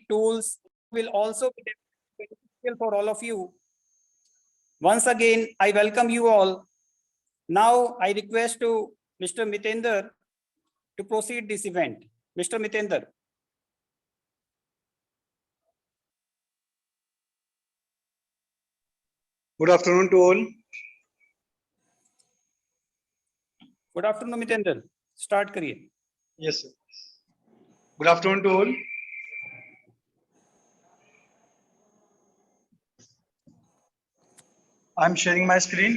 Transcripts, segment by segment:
tools will also be beneficial for all of you. Once again, I welcome you all. Now I request to Mr. Mitender to proceed this event. Mr. Mitender. Good afternoon to all. Good afternoon, Mitender. Start करिए. Yes, sir. Good afternoon to all. I'm sharing my screen.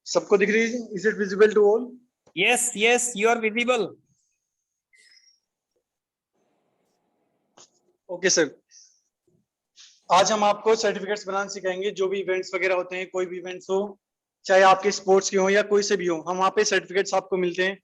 सबको दिख रही है? Is it visible to all? Yes, yes, you are visible. Okay, sir. आज हम आपको certificates बनाना सिखाएंगे. जो भी इवेंट्स वगैरह होते हैं, कोई भी इवेंट्स हो, चाहे आपके स्पोर्ट्स के हो या कोई से भी हो, हम वहाँ पे सर्टिफिकेट्स आपको मिलते हैं.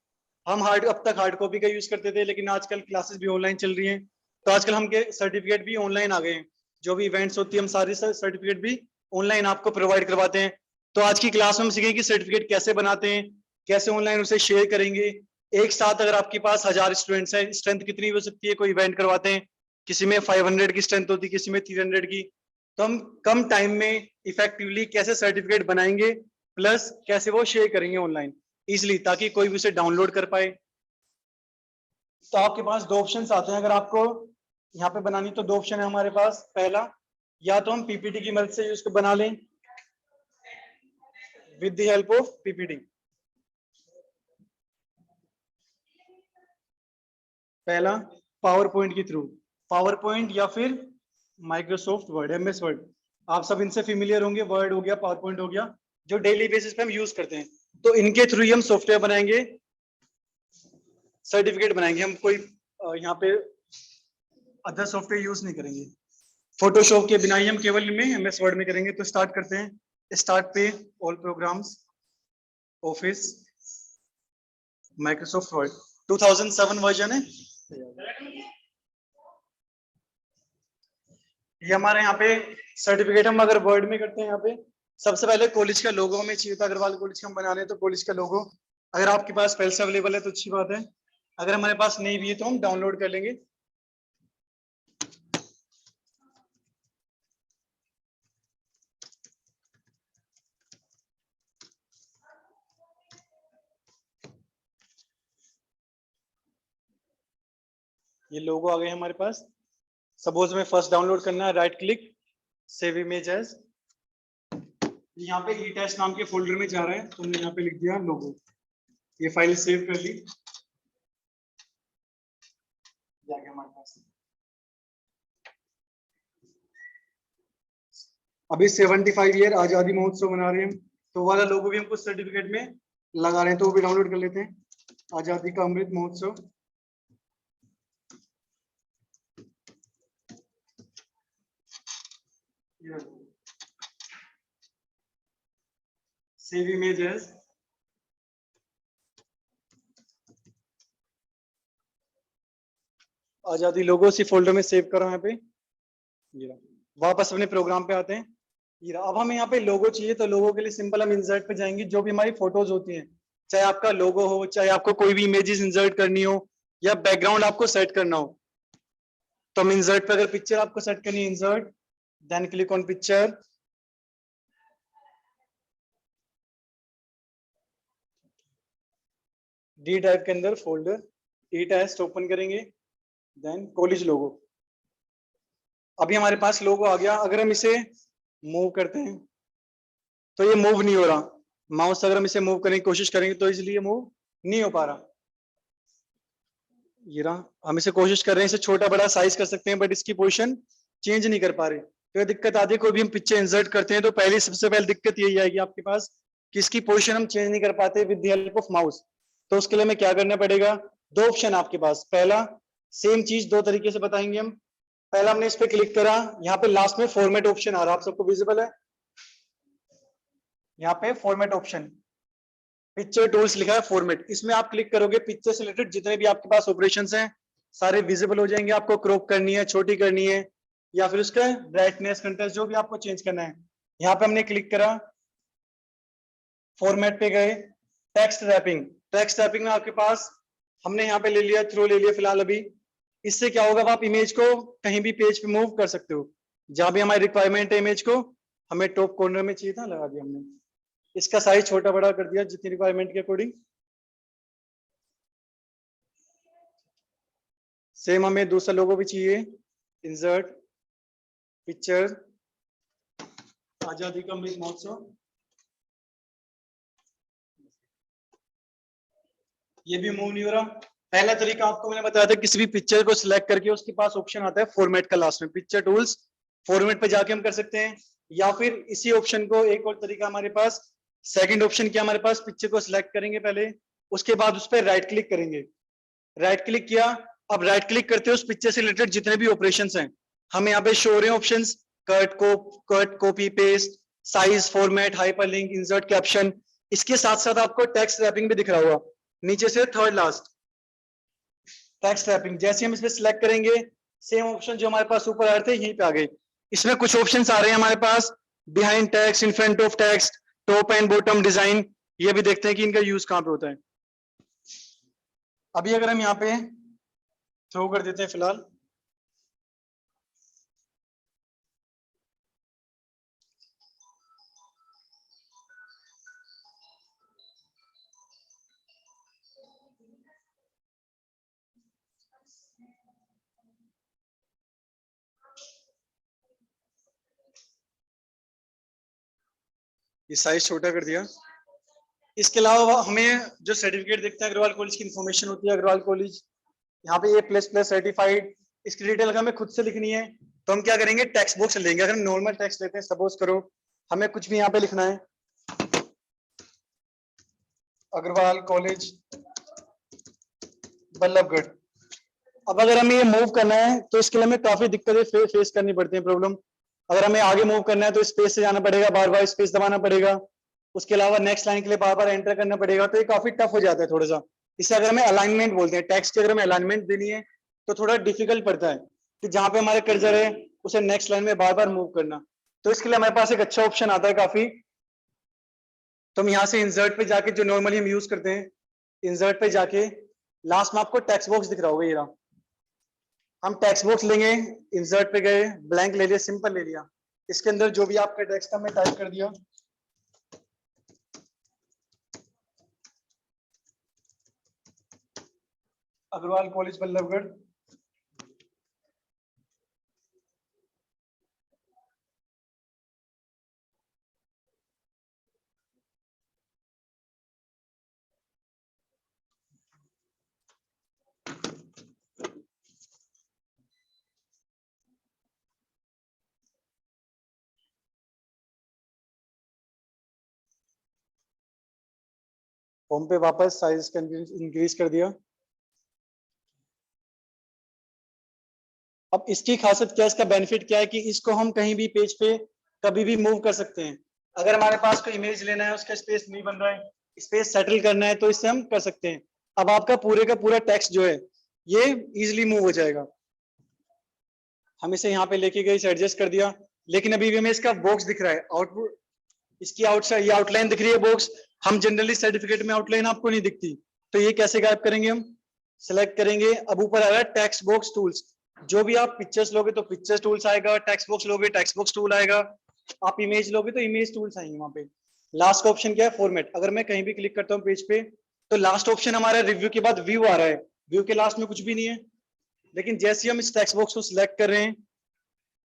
हम अब तक हार्ड कॉपी का यूज करते थे, लेकिन आजकल क्लासेस भी ऑनलाइन चल रही हैं, तो आजकल हम के सर्टिफिकेट भी ऑनलाइन आ गए हैं. जो भी इवेंट्स होती है, हम सारे सर्टिफिकेट भी ऑनलाइन आपको प्रोवाइड करवाते हैं. तो आज की क्लास में हम सीखेंगे कि सर्टिफिकेट कैसे बनाते हैं, कैसे ऑनलाइन उसे शेयर करेंगे. एक साथ अगर आपके पास 1000 स्टूडेंट्स हैं, स्ट्रेंथ कितनी हो सकती है? कोई इवेंट करवाते हैं, किसी में 500 की स्ट्रेंथ होती है, किसी में 300 की. तो हम कम टाइम में इफेक्टिवली कैसे सर्टिफिकेट बनाएंगे, प्लस कैसे वो शेयर करेंगे ऑनलाइन इजिली, ताकि कोई भी उसे डाउनलोड कर पाए. तो आपके पास दो ऑप्शंस आते हैं. अगर आपको यहाँ पे बनानी तो दो ऑप्शन है हमारे पास. पहला, या तो हम पीपीटी की मदद से उसको बना लें with the help of PPT. पहला, पावर पॉइंट के थ्रू, पावर पॉइंट या फिर माइक्रोसॉफ्ट वर्ड, एमएस वर्ड. आप सब इनसे फेमिलियर होंगे. वर्ड हो गया, पावर पॉइंट हो गया, जो डेली बेसिस पे हम यूज करते हैं. तो इनके थ्रू ही हम सॉफ्टवेयर बनाएंगे, सर्टिफिकेट बनाएंगे. हम कोई यहाँ पे अदर सॉफ्टवेयर यूज नहीं करेंगे. फोटोशॉप के बिना ही हम केवल इनमें एमएस वर्ड में करेंगे. तो स्टार्ट करते हैं. स्टार्ट पे all programmes, office, Microsoft word 2007 version है. ये हमारे यहाँ पे सर्टिफिकेट हम अगर वर्ड में करते हैं, यहाँ पे सबसे पहले कॉलेज का लोगो हमें चाहिए था. अग्रवाल कॉलेज का हम बना रहे हैं, तो कॉलेज का लोगो अगर आपके पास पहले से अवेलेबल है तो अच्छी बात है. अगर हमारे पास नहीं भी है तो हम डाउनलोड कर लेंगे. ये लोगो आ गए हमारे पास. सपोज में फर्स्ट डाउनलोड करना है, right click, save image as. यहाँ पे ई टेस्ट नाम के फोल्डर में जा रहा है, तो हमने यहाँ पे लिख दिया लोगो. ये फाइल सेव कर ली, जाके हमारे पास. अभी 75 ईयर आजादी महोत्सव मना रहे हैं, तो वाला लोगो भी हम कुछ सर्टिफिकेट में लगा रहे हैं, तो वो भी डाउनलोड कर लेते हैं. आजादी का अमृत महोत्सव. Save image as. आजादी लोगो सी फोल्डर में सेव करो. यहाँ पे वापस अपने प्रोग्राम पे आते हैं. अब हमें यहाँ पे लोगो चाहिए, तो लोगो के लिए सिंपल हम इंसर्ट पे जाएंगे. जो भी हमारी फोटोज होती हैं, चाहे आपका लोगो हो, चाहे आपको कोई भी इमेजेस इंसर्ट करनी हो, या बैकग्राउंड आपको सेट करना हो, तो हम इंसर्ट पे अगर पिक्चर आपको सेट करनी है, insert, then click on picture. D type के अंदर फोल्डर, ई टेस्ट ओपन करेंगे, देन कॉलेज लोगो. अभी हमारे पास लोगो आ गया. अगर हम इसे मूव करते हैं तो ये मूव नहीं हो रहा. माउस अगर हम इसे मूव करने की कोशिश करेंगे तो इसलिए मूव नहीं हो पा रहा. ये रहा, हम इसे कोशिश कर रहे हैं, इसे छोटा बड़ा साइज कर सकते हैं, बट इसकी पोजीशन चेंज नहीं कर पा रहे. तो ये दिक्कत आती है. कोई भी हम पिक्चर इंसर्ट करते हैं तो पहले सबसे पहले दिक्कत यही आएगी आपके पास कि इसकी पोजीशन हम चेंज नहीं कर पाते with the help of mouse. तो उसके लिए हमें क्या करना पड़ेगा? दो ऑप्शन आपके पास. पहला, सेम चीज दो तरीके से बताएंगे हम. पहला, हमने इस पे क्लिक करा, यहाँ पे लास्ट में फॉर्मेट ऑप्शन आ रहा है, आप सबको विजिबल है. यहाँ पे फॉर्मेट ऑप्शन, पिक्चर टूल्स लिखा है, फॉर्मेट. इसमें आप क्लिक करोगे, पिक्चर से रिलेटेड जितने भी आपके पास ऑपरेशंस हैं सारे विजिबल हो जाएंगे. आपको क्रॉप करनी है, छोटी करनी है, या फिर उसका ब्राइटनेस, कंट्रास्ट, जो भी आपको चेंज करना है. यहाँ पे हमने क्लिक करा, फॉर्मेट पे गए, टेक्स्ट रैपिंग. टेक्स्ट रैपिंग में आपके पास हमने यहाँ पे ले लिया, थ्रो ले लिया फिलहाल अभी। इससे क्या होगा, अब आप इमेज को कहीं भी पेज पे मूव कर सकते हो। जहां भी हमारी रिक्वायरमेंट है इमेज को, हमें टॉप कॉर्नर में चाहिए था, लगा दिया हमने। इसका साइज छोटा बड़ा कर दिया जितनी रिक्वायरमेंट के अकॉर्डिंग। सेम हमें दूसरा लोगो भी चाहिए, इंसर्ट पिक्चर आजादी का अमृत महोत्सव। ये भी मूव नहीं हो रहा। पहला तरीका आपको मैंने बताया था, किसी भी पिक्चर को सिलेक्ट करके उसके पास ऑप्शन आता है फॉर्मेट का, लास्ट में पिक्चर टूल्स फॉर्मेट पे जाके हम कर सकते हैं। या फिर इसी ऑप्शन को एक और तरीका हमारे पास, सेकंड ऑप्शन क्या हमारे पास, पिक्चर को सिलेक्ट करेंगे पहले, उसके बाद उस पर राइट क्लिक करेंगे। राइट क्लिक किया, अब राइट क्लिक करते हैं उस पिक्चर से रिलेटेड जितने भी ऑपरेशंस हैं हमें यहाँ पे शो हो रहे हैं options. Cut copy paste, size, format, hyperlink, insert, caption. इसके साथ साथ आपको टेक्स्ट रैपिंग भी दिख रहा होगा नीचे से थर्ड लास्ट, टेक्स्ट रैपिंग। जैसे हम इसमें सिलेक्ट करेंगे, सेम ऑप्शन जो हमारे पास ऊपर आ रहे थे यहीं पे आ गए। इसमें कुछ ऑप्शंस आ रहे हैं हमारे पास, behind text, in front of text, top and bottom design. ये भी देखते हैं कि इनका यूज कहाँ पे होता है। अभी अगर हम यहाँ पे थ्रो कर देते हैं फिलहाल, ये साइज छोटा कर दिया। इसके अलावा हमें जो सर्टिफिकेट दिखता है अग्रवाल कॉलेज की इन्फॉर्मेशन होती है, अग्रवाल कॉलेज यहाँ पे A++ सर्टिफाइड, इसकी डिटेल अगर हमें खुद से लिखनी है तो हम क्या करेंगे, टेक्स्ट बॉक्स लेंगे। अगर हम नॉर्मल टेक्स्ट लेते हैं, सपोज करो हमें कुछ भी यहाँ पे लिखना है, अग्रवाल कॉलेज बल्लभगढ़। अब अगर हमें ये मूव करना है तो इसके लिए हमें काफी दिक्कतें फेस करनी पड़ती है, प्रॉब्लम। अगर हमें आगे मूव करना है तो स्पेस से जाना पड़ेगा, बार बार स्पेस दबाना पड़ेगा। उसके अलावा नेक्स्ट लाइन के लिए बार बार एंटर करना पड़ेगा, तो ये काफी टफ हो जाता है थोड़ा सा। इसे अगर हमें अलाइनमेंट बोलते हैं, टेक्स्ट की अगर हमें अलाइनमेंट देनी है तो थोड़ा डिफिकल्ट पड़ता है कि जहां पे हमारे कर्सर है उसे नेक्स्ट लाइन में बार बार मूव करना। तो इसके लिए हमारे पास एक अच्छा ऑप्शन आता है काफी। तो हम यहाँ से इंसर्ट पे जाके, जो नॉर्मली हम यूज करते हैं, इंसर्ट पे जाके लास्ट में आपको टेक्स्ट बॉक्स दिख रहा होगा, ये रहा। हम टेक्स्ट बॉक्स लेंगे, इंसर्ट पे गए, ब्लैंक ले लिया, सिंपल ले लिया। इसके अंदर जो भी आपका टेक्स्ट था मैं टाइप कर दिया, अग्रवाल कॉलेज बल्लभगढ़। होम पे वापस साइज इंक्रीज कर दिया। अब इसकी खासियत क्या है, इसका बेनिफिट क्या है कि इसको हम कहीं भी पेज पे कभी भी मूव कर सकते हैं। अगर हमारे पास कोई इमेज लेना है, उसका स्पेस नहीं बन रहा है, स्पेस सेटल करना है, तो इससे हम कर सकते हैं। अब आपका पूरे का पूरा टेक्स्ट जो है ये इजिली मूव हो जाएगा। हम इसे यहाँ पे लेके गए, इसे एडजस्ट कर दिया, लेकिन अभी भी हमें इसका बॉक्स दिख रहा है, आउटपुट इसकी आउटसाइड, ये आउटलाइन दिख रही है बॉक्स। हम जनरली सर्टिफिकेट में आउटलाइन आपको नहीं दिखती, तो ये कैसे गायब करेंगे हम, सेलेक्ट करेंगे। अब ऊपर आ रहा है टेक्स्ट बॉक्स टूल्स। जो भी आप पिक्चर्स लोगे तो पिक्चर्स टूल्स आएगा, टेक्स्ट बॉक्स लोगे टेक्स्ट बॉक्स टूल आएगा, आप इमेज लोगे तो इमेज टूल्स आएंगे वहां पे। लास्ट का ऑप्शन क्या है, फॉर्मेट। अगर मैं कहीं भी क्लिक करता हूँ पेज पे तो लास्ट ऑप्शन हमारा रिव्यू के बाद व्यू आ रहा है, व्यू के लास्ट में कुछ भी नहीं है। लेकिन जैसे हम इस टेक्स्ट बॉक्स को सिलेक्ट कर रहे हैं,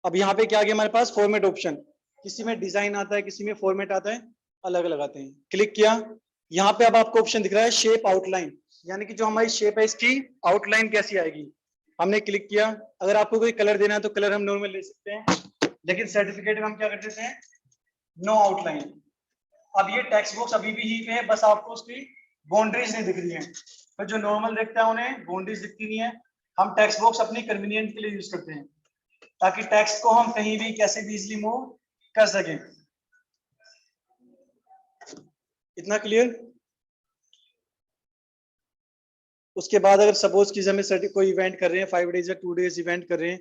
अब यहाँ पे क्या आ गया हमारे पास, फॉर्मेट ऑप्शन। किसी में डिजाइन आता है, किसी में फॉर्मेट आता है, अलग अलग आते हैं। क्लिक किया, यहाँ पे अब आपको ऑप्शन दिख रहा है शेप आउटलाइन, यानी कि जो हमारी शेप है इसकी आउटलाइन कैसी आएगी। हमने क्लिक किया। अगर आपको कोई कलर देना है तो कलर हम नॉर्मल ले सकते हैं, लेकिन सर्टिफिकेट में हम क्या करते हैं, नो आउटलाइन। अब ये टेक्स्ट बॉक्स अभी भी ही पे है, बस आपको उसकी बाउंड्रीज नहीं दिख रही है। तो जो नॉर्मल देखता है उन्हें बाउंड्रीज दिखती नहीं है। हम टेक्स्ट बॉक्स अपनी कन्वीनियंट के लिए यूज करते हैं, ताकि टेक्स्ट को हम कहीं भी कैसे भी इजिली मूव कर सकें। इतना क्लियर। उसके बाद अगर सपोज की हमें कोई इवेंट कर रहे हैं, 5 डेज या 2 डेज इवेंट कर रहे हैं,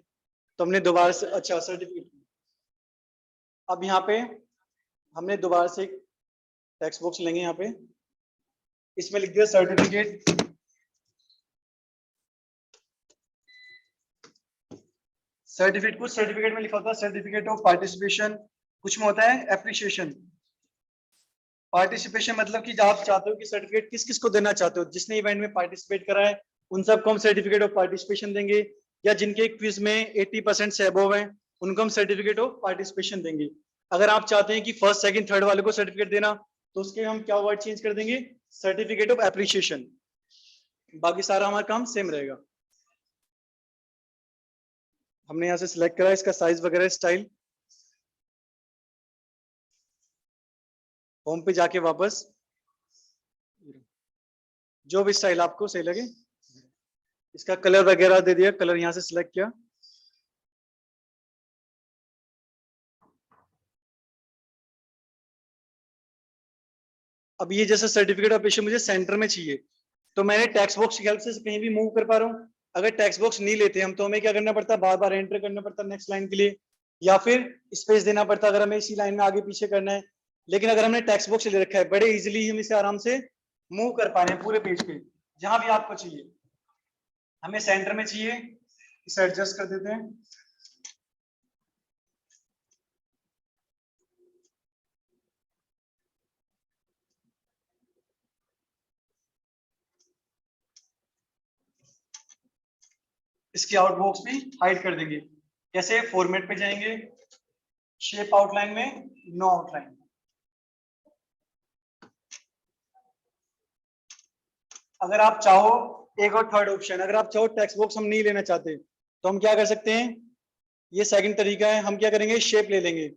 तो हमने दोबारा से, अच्छा सर्टिफिकेट, अब यहाँ पे हमने दोबारा से टेक्स्ट बॉक्स लेंगे यहाँ पे, इसमें लिख दिया सर्टिफिकेट। सर्टिफिकेट, कुछ सर्टिफिकेट में लिखा होता है सर्टिफिकेट ऑफ पार्टिसिपेशन, कुछ में होता है एप्रिसिएशन। पार्टिसिपेशन मतलब कि आप चाहते हो कि सर्टिफिकेट किस किस को देना चाहते हो, जिसने इवेंट में पार्टिसिपेट करा है उन सबको हम सर्टिफिकेट ऑफ पार्टिसिपेशन देंगे, या जिनके क्विज में 80% से अबव है उनको हम सर्टिफिकेट ऑफ पार्टिसिपेशन देंगे। अगर आप चाहते हैं कि फर्स्ट सेकंड थर्ड वाले को सर्टिफिकेट देना तो उसके हम क्या वर्ड चेंज कर देंगे, सर्टिफिकेट ऑफ एप्रिसिएशन। बाकी सारा हमारा काम सेम रहेगा। हमने यहाँ से सिलेक्ट करा इसका साइज वगैरह, स्टाइल। होम पे जाके वापस जो भी स्टाइल आपको सही लगे, इसका कलर वगैरह दे दिया, कलर यहाँ से सिलेक्ट किया। अब ये जैसे सर्टिफिकेट ऑफ इशू मुझे सेंटर में चाहिए, तो मैंने टेक्स्ट बॉक्स की हेल्प से कहीं भी मूव कर पा रहा हूँ। अगर टेक्स्ट बॉक्स नहीं लेते हम तो हमें क्या करना पड़ता है, बार बार एंटर करना पड़ता है नेक्स्ट लाइन के लिए, या फिर स्पेस देना पड़ता है अगर हमें इसी लाइन में आगे पीछे करना है। लेकिन अगर हमने टेक्स्ट बॉक्स ले रखा है, बड़े इजिली हम इसे आराम से मूव कर पा रहे हैं पूरे पेज पे जहां भी आपको चाहिए। हमें सेंटर में चाहिए, इसे एडजस्ट कर देते हैं। इसकी आउटबॉक्स भी हाइड कर देंगे। कैसे, फॉर्मेट पे जाएंगे, शेप आउटलाइन में नो आउटलाइन। अगर आप चाहो एक और थर्ड ऑप्शन, अगर आप चाहो टेक्स्ट बॉक्स हम नहीं लेना चाहते तो हम क्या कर सकते हैं, ये सेकंड तरीका है। हम क्या करेंगे, शेप ले लेंगे।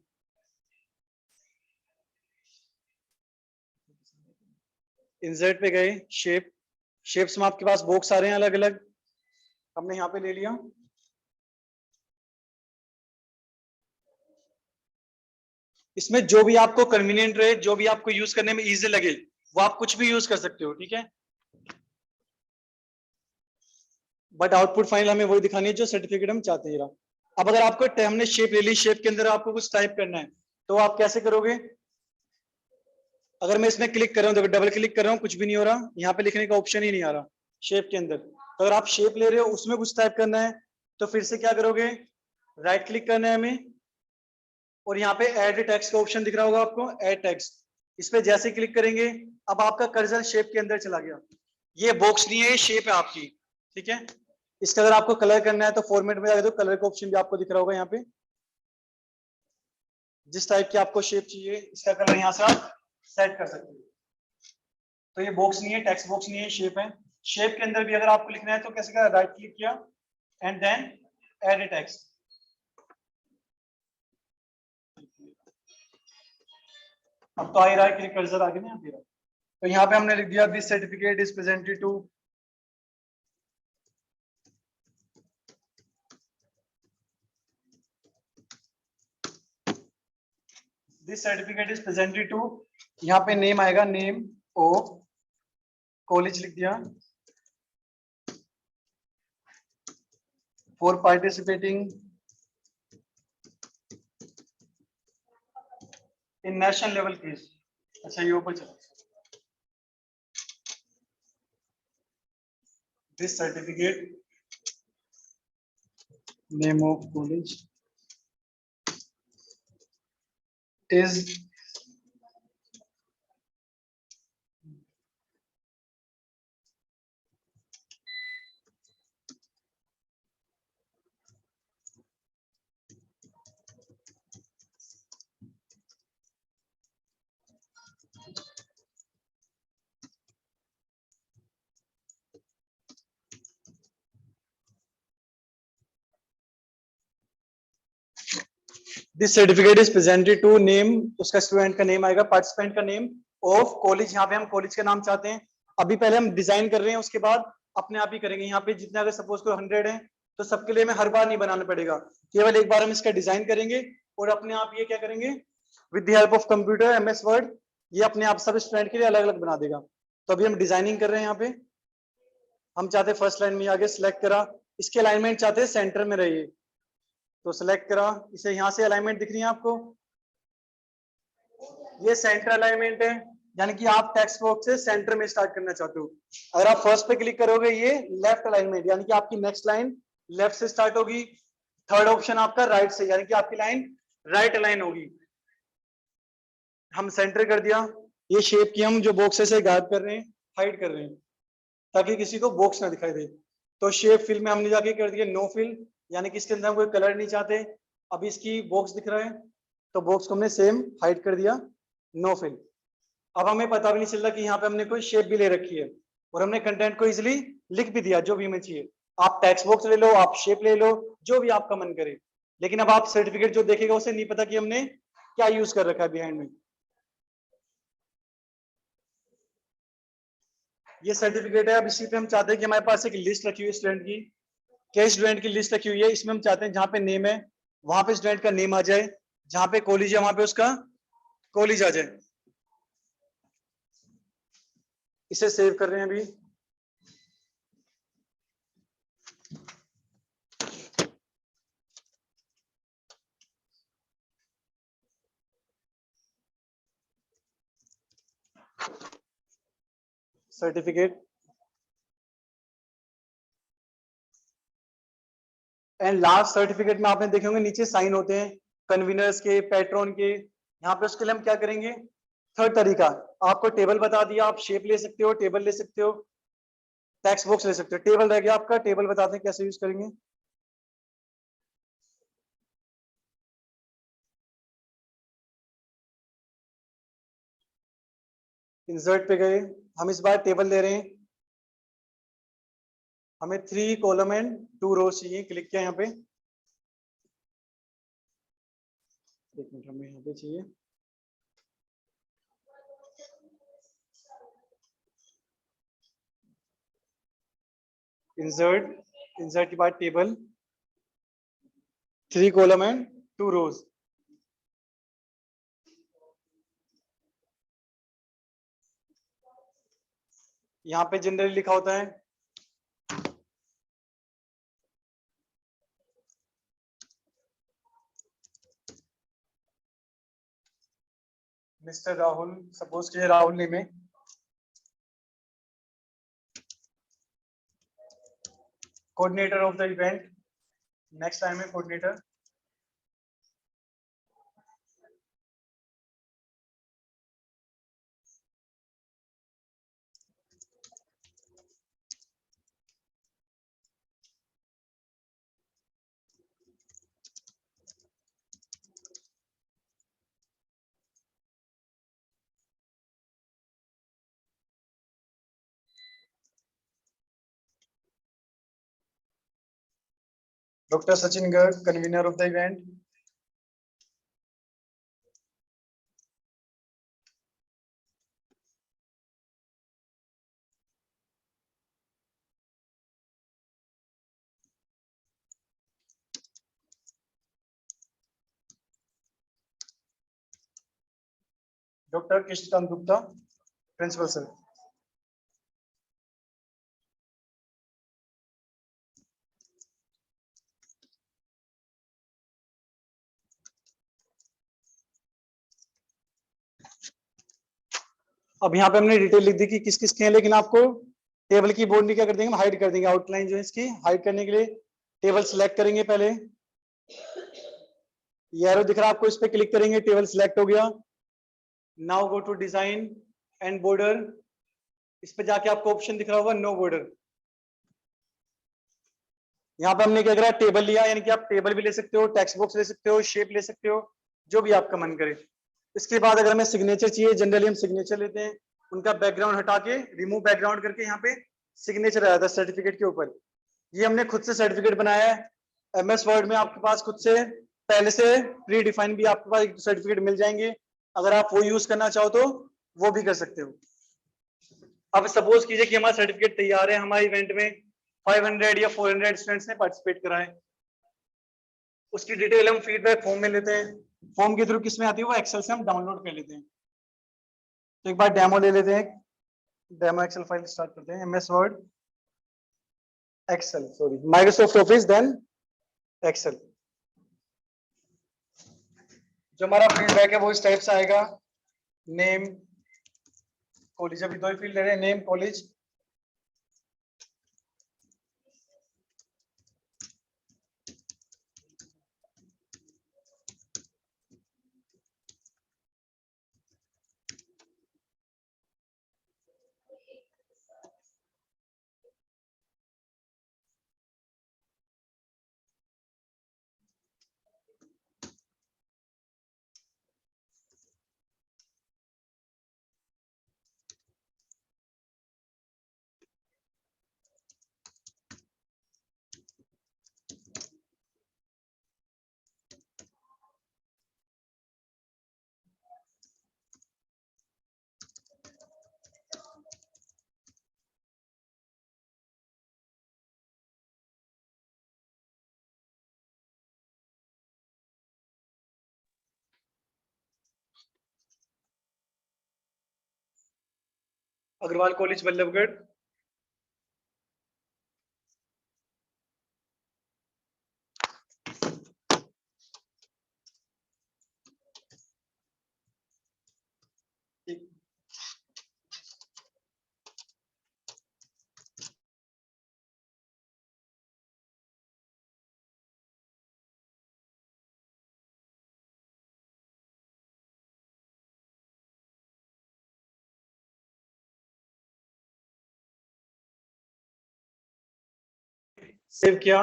इंसर्ट पे गए, शेप, शेप्स में आपके पास बॉक्स आ रहे हैं अलग अलग, हमने यहाँ पे ले लिया। इसमें जो भी आपको कन्वीनियंट रहे, जो भी आपको यूज करने में इजी लगे वो आप कुछ भी यूज कर सकते हो, ठीक है। बट आउटपुट फाइल हमें वही दिखानी है जो सर्टिफिकेट हम चाहते हैं। अब अगर आपको हमने शेप ले ली, शेप के अंदर आपको कुछ टाइप करना है तो आप कैसे करोगे। अगर मैं इसमें क्लिक कर रहा हूँ, देखो डबल क्लिक कर रहा हूँ, कुछ भी नहीं हो रहा, यहाँ पे लिखने का ऑप्शन ही नहीं आ रहा शेप के अंदर। तो अगर आप शेप ले रहे हो उसमें कुछ टाइप करना है तो फिर से क्या करोगे, राइट क्लिक करना है हमें, और यहाँ पे ऐड टेक्स्ट का ऑप्शन दिख रहा होगा आपको, ऐड टेक्स्ट। इस पे जैसे क्लिक करेंगे अब आपका कर्सर शेप के अंदर चला गया। ये बॉक्स नहीं है, ये शेप है आपकी, ठीक है। इसका अगर आपको कलर करना है तो फॉर्मेट में जाकर तो कलर का ऑप्शन भी आपको दिख रहा होगा यहाँ पे। जिस टाइप की आपको शेप चाहिए इसका कलर यहाँ से आप सेट कर सकते हो। तो ये बॉक्स नहीं है, टेक्स्ट बॉक्स नहीं है, शेप है। शेप के अंदर भी अगर आपको लिखना है तो कैसे करें, राइट क्लिक किया एंड देन ऐड टेक्स्ट। अब तो आ ही रहा है कि कर्सर आगे नहीं आ रहा। तो यहाँ पे हमने लिख दिया this certificate is presented to this certificate is presented to, यहाँ पे नेम आएगा, नेम ऑफ कॉलेज लिख दिया, for participating in national level quiz. अच्छा ये ऊपर चला, this certificate name of college is this certificate is presented to name, उसका स्टूडेंट का नेम आएगा, पार्टिसिपेंट का नेम ऑफ कॉलेज, यहाँ पे हम कॉलेज का नाम चाहते हैं। अभी पहले हम डिजाइन कर रहे हैं, उसके बाद अपने आप ही करेंगे। यहाँ पे जितने अगर सपोज को 100 है तो सबके लिए हमें हर बार नहीं बनाना पड़ेगा, केवल एक बार हम इसका डिजाइन करेंगे और अपने आप ये क्या करेंगे, with the help of computer MS word ये अपने आप सब स्टूडेंट के लिए अलग अलग बना देगा। तो अभी हम डिजाइनिंग कर रहे हैं। यहाँ पे हम चाहते हैं फर्स्ट लाइन में आगे सिलेक्ट करा, इसके अलाइनमेंट चाहते हैं सेंटर में रहिए, तो सिलेक्ट करा, इसे यहां से अलाइनमेंट दिख रही है आपको, ये सेंटर अलाइनमेंट है। यानी कि आप टेक्स्ट बॉक्स से सेंटर में स्टार्ट करना चाहते हो। अगर आप फर्स्ट पे क्लिक करोगे ये लेफ्ट अलाइनमेंट, यानी कि आपकी नेक्स्ट लाइन लेफ्ट से स्टार्ट होगी। थर्ड ऑप्शन आपका राइट से, यानी कि आपकी लाइन राइट अलाइन होगी। हम सेंटर कर दिया। ये शेप की हम जो बॉक्सेस है गायब कर रहे हैं, हाइड कर रहे हैं, ताकि किसी को बॉक्स ना दिखाई दे। तो शेप फिल में हमने जाके कर दिया नो फिल, यानी कि इसके अंदर हम कोई कलर नहीं चाहते। अभी इसकी बॉक्स दिख रहा है तो बॉक्स को हमने सेम हाइड कर दिया, नो फिल। अब हमें पता भी नहीं चल रहा कि यहाँ पे हमने कोई शेप भी ले रखी है, और हमने कंटेंट को इजिली लिख भी दिया जो भी हमें चाहिए। आप टेक्स्ट बॉक्स ले लो, आप शेप ले लो, जो भी आपका मन करे। लेकिन अब आप सर्टिफिकेट जो देखेगा उसे नहीं पता कि हमने क्या यूज कर रखा है बिहाइंड में। ये सर्टिफिकेट है। अब इसी पे हम चाहते हैं कि हमारे पास एक लिस्ट रखी हुई है स्टूडेंट की, क्या स्टूडेंट की लिस्ट रखी हुई है। इसमें हम चाहते हैं जहाँ पे नेम है वहां पे स्टूडेंट का नेम आ जाए, जहाँ पे कॉलेज है वहां पे उसका कॉलेज आ जाए। इसे सेव कर रहे हैं अभी। सर्टिफिकेट एंड लास्ट सर्टिफिकेट में आपने देखे होंगे नीचे साइन होते हैं कन्वीनर्स के, पैट्रॉन के। यहाँ पे उसके लिए हम क्या करेंगे, थर्ड तरीका, आपको टेबल बता दिया, आप शेप ले सकते हो, टेबल ले सकते हो, टेक्स्ट बॉक्स ले सकते हो। टेबल रह गया आपका, टेबल बताते हैं कैसे यूज करेंगे। इंसर्ट पे गए, हम इस बार टेबल ले रहे हैं। हमें 3 कॉलम एंड 2 रोज चाहिए। क्लिक किया यहाँ पे, एक मिनट हमें यहाँ पे चाहिए। इंसर्ट, इंसर्ट के बाद टेबल, 3 कॉलम एंड 2 रोज। यहाँ पे जनरली लिखा होता है मिस्टर राहुल, सपोज के राहुल नेम है। Coordinator of the event, next time है coordinator. Doctor Sachin Garg, convener of the event. Doctor Krishnakant Gupta, principal sir. अब यहाँ पे हमने डिटेल लिख दी कि किस किस के हैं, लेकिन आपको टेबल की बाउंड्री क्या कर देंगे, हम हाइड कर देंगे। आउटलाइन जो है इसकी हाइड करने के लिए टेबल सिलेक्ट करेंगे। पहले ये एरो दिख रहा है आपको, इस पे क्लिक करेंगे, टेबल सिलेक्ट हो गया। Now go to design and border, इस पे जाके आपको ऑप्शन दिख रहा होगा नो बॉर्डर। यहाँ पे हमने क्या करा, टेबल लिया, यानी कि आप टेबल भी ले सकते हो, टेक्स्ट बॉक्स ले सकते हो, शेप ले सकते हो, जो भी आपका मन करे। इसके बाद अगर हमें सिग्नेचर चाहिए, जनरली हम सिग्नेचर लेते हैं, उनका बैकग्राउंड हटा के रिमूव बैकग्राउंड करके यहाँ पे सिग्नेचर आया था सर्टिफिकेट के ऊपर। ये हमने खुद से सर्टिफिकेट बनाया है। MS वर्ड में आपके पास खुद से पहले से प्री डिफाइन भी आपके पास सर्टिफिकेट मिल जाएंगे। अगर आप वो यूज करना चाहो तो वो भी कर सकते हो। अब सपोज कीजिए कि हमारा सर्टिफिकेट तैयार है, हमारे इवेंट में 500 या 400 स्टूडेंट्स ने पार्टिसिपेट करा है। उसकी डिटेल हम फीडबैक फॉर्म में लेते हैं। फॉर्म के थ्रू किस में आती है, वो एक्सेल से हम डाउनलोड कर लेते हैं। तो एक बार डेमो ले लेते हैं, डेमो एक्सेल फाइल स्टार्ट करते हैं। MS Word, Excel, sorry Microsoft Office, then Excel. जो हमारा फीडबैक है वो इस टाइप से आएगा, नेम, कॉलेज अभी दो ही फील्ड ले रहे हैं, name college. Agrawal college Ballabhgarh. Save किया।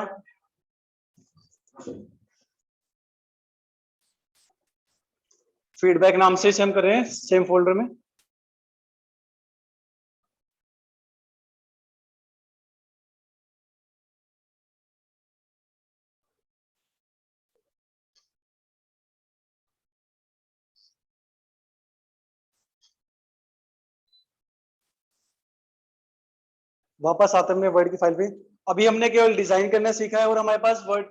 फीडबैक नाम से सेव कर रहे हैं, सेम फोल्डर में। वापस आते हैं वर्ड की फाइल पे। अभी हमने केवल डिजाइन करना सीखा है और हमारे पास वर्ड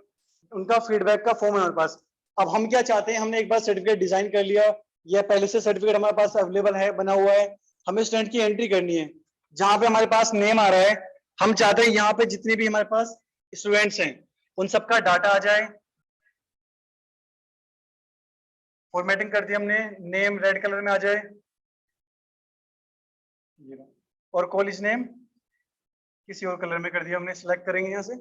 उनका फीडबैक का फॉर्म है हमारे पास। अब हम क्या चाहते हैं, हमने एक बार सर्टिफिकेट डिजाइन कर लिया, या पहले से सर्टिफिकेट हमारे पास अवेलेबल है, बना हुआ है, हमें स्टूडेंट की एंट्री करनी है। जहां पे हमारे पास नेम आ रहा है, हम चाहते हैं यहाँ पे जितने भी हमारे पास स्टूडेंट्स हैं उन सबका डाटा आ जाए। फॉर्मेटिंग कर दी हमने, नेम रेड कलर में आ जाए और कॉलेज नेम किसी और कलर में कर दिया हमने। सिलेक्ट करेंगे यहाँ से।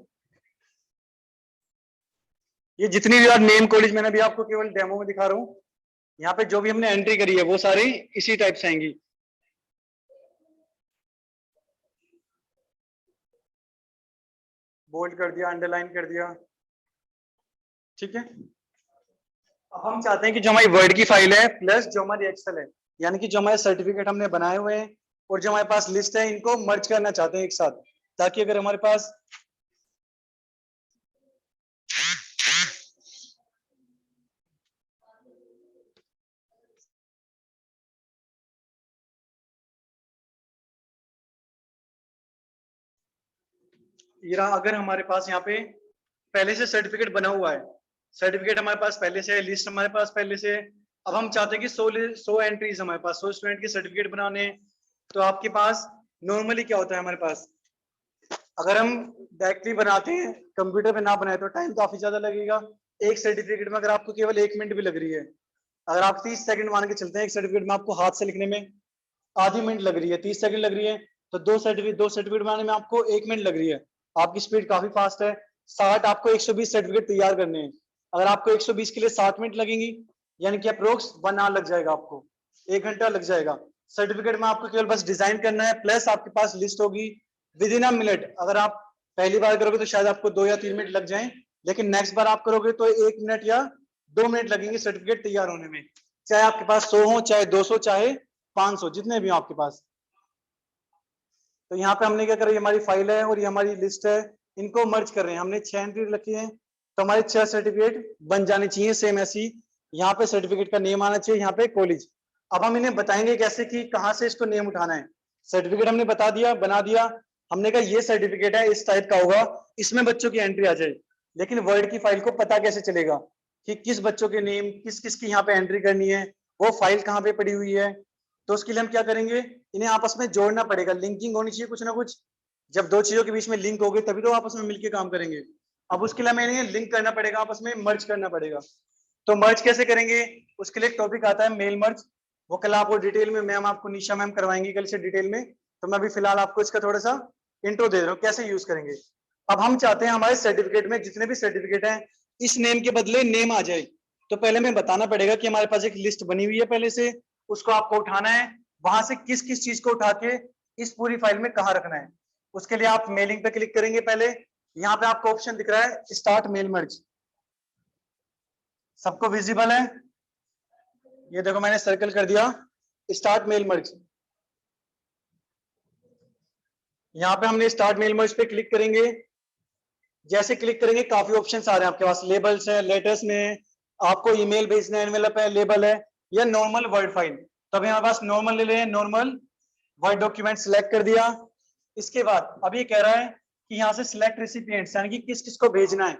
ये जितनी भी बार नेम कॉलेज मैंने भी आपको केवल डेमो में दिखा रहा हूँ, यहाँ पे जो भी हमने एंट्री करी है वो सारी इसी टाइप से आएंगी। बोल्ड कर दिया, अंडरलाइन कर दिया, ठीक है। अब हम चाहते हैं कि जो हमारी वर्ड की फाइल है प्लस जो हमारी एक्सेल है, यानी कि जो हमारे सर्टिफिकेट हमने बनाए हुए हैं और जो हमारे पास लिस्ट है, इनको मर्ज करना चाहते हैं एक साथ, ताकि अगर हमारे पास ये रहा, अगर हमारे पास यहाँ पे पहले से सर्टिफिकेट बना हुआ है, सर्टिफिकेट हमारे पास पहले से है, लिस्ट हमारे पास पहले से है। अब हम चाहते हैं कि 100 एंट्रीज हमारे पास, 100 स्टूडेंट के सर्टिफिकेट बनाने हैं। तो आपके पास नॉर्मली क्या होता है हमारे पास, अगर हम डायरेक्टली बनाते हैं कंप्यूटर पे ना बनाए तो टाइम काफी ज्यादा लगेगा। एक सर्टिफिकेट में अगर आपको केवल 1 मिनट भी लग रही है, अगर आप 30 सेकंड मान के चलते हैं एक सर्टिफिकेट में आपको हाथ से लिखने में आधी मिनट लग रही है, 30 सेकंड लग रही है, तो दो सर्टिफिकेट बनाने में आपको 1 मिनट लग रही है। आपकी स्पीड काफी फास्ट है। 60 आपको 120 सर्टिफिकेट तैयार करने हैं। अगर आपको 120 के लिए 7 मिनट लगेंगी, यानी कि अप्रोक्स 1 आवर लग जाएगा, आपको 1 घंटा लग जाएगा। सर्टिफिकेट में आपको केवल बस डिजाइन करना है, प्लस आपके पास लिस्ट होगी विद इन अ मिनट। अगर आप पहली बार करोगे तो शायद आपको 2 या 3 मिनट लग जाएं, लेकिन नेक्स्ट बार आप करोगे तो 1 मिनट या 2 मिनट लगेंगे सर्टिफिकेट तैयार होने में। चाहे आपके पास 100 हो, चाहे 200, चाहे 500, जितने भी हो आपके पास। तो यहाँ पे हमने क्या करा, ये हमारी फाइल है और ये हमारी लिस्ट है, इनको मर्ज कर रहे हैं। हमने 6 एंट्री रखी है, तो हमारे 6 सर्टिफिकेट बन जाने चाहिए सेम ऐसी। यहाँ पे सर्टिफिकेट का नेम आना चाहिए, यहाँ पे कॉलेज। अब हम इन्हें बताएंगे कैसे कि कहाँ से इसको नेम उठाना है। सर्टिफिकेट हमने बता दिया, बना दिया, हमने कहा ये सर्टिफिकेट है, इस टाइप का होगा, इसमें बच्चों की एंट्री आ जाए। लेकिन वर्ड की फाइल को पता कैसे चलेगा कि किस बच्चों के नेम, किस किस की यहाँ पे एंट्री करनी है, वो फाइल कहाँ पे पड़ी हुई है। तो उसके लिए हम क्या करेंगे, इन्हें आपस में जोड़ना पड़ेगा, लिंकिंग होनी चाहिए कुछ ना कुछ। जब दो चीजों के बीच में लिंक होगी तभी तो आपस में मिलकर काम करेंगे। अब उसके लिए हमें इन्हें लिंक करना पड़ेगा, आपस में मर्ज करना पड़ेगा। तो मर्ज कैसे करेंगे, उसके लिए एक टॉपिक आता है मेल मर्ज। वो कल आपको डिटेल में मैम आपको निशा मैम करवाएंगी कल से डिटेल में। तो मैं अभी फिलहाल आपको इसका थोड़ा सा इंट्रो दे रहा हूँ कैसे यूज करेंगे। अब हम चाहते हैं हमारे सर्टिफिकेट में जितने भी सर्टिफिकेट हैं इस नेम के बदले नेम आ जाए। तो पहले हमें बताना पड़ेगा कि हमारे पास एक लिस्ट बनी हुई है पहले से, उसको आपको उठाना है, वहां से किस किस चीज को उठा के इस पूरी फाइल में कहाँ रखना है। उसके लिए आप मेलिंग पे क्लिक करेंगे। पहले यहाँ पे आपको ऑप्शन दिख रहा है स्टार्ट मेल मर्ज, सबको विजिबल है? ये देखो मैंने सर्कल कर दिया स्टार्ट मेल मर्ज। यहाँ पे हमने स्टार्ट मेल मर्ज पे क्लिक करेंगे। जैसे क्लिक करेंगे काफी ऑप्शंस आ रहे हैं आपके पास, लेबल्स है, लेटर्स में आपको ईमेल भेजना है, एनवेलप है, लेबल है, या नॉर्मल वर्ड फाइल। तो अभी हमारे पास नॉर्मल ले रहे हैं, नॉर्मल वर्ड डॉक्यूमेंट सिलेक्ट कर दिया। इसके बाद अब ये कह रहा है कि यहाँ से सिलेक्ट रेसिपिएंट्स, यानी कि किस किस को भेजना है।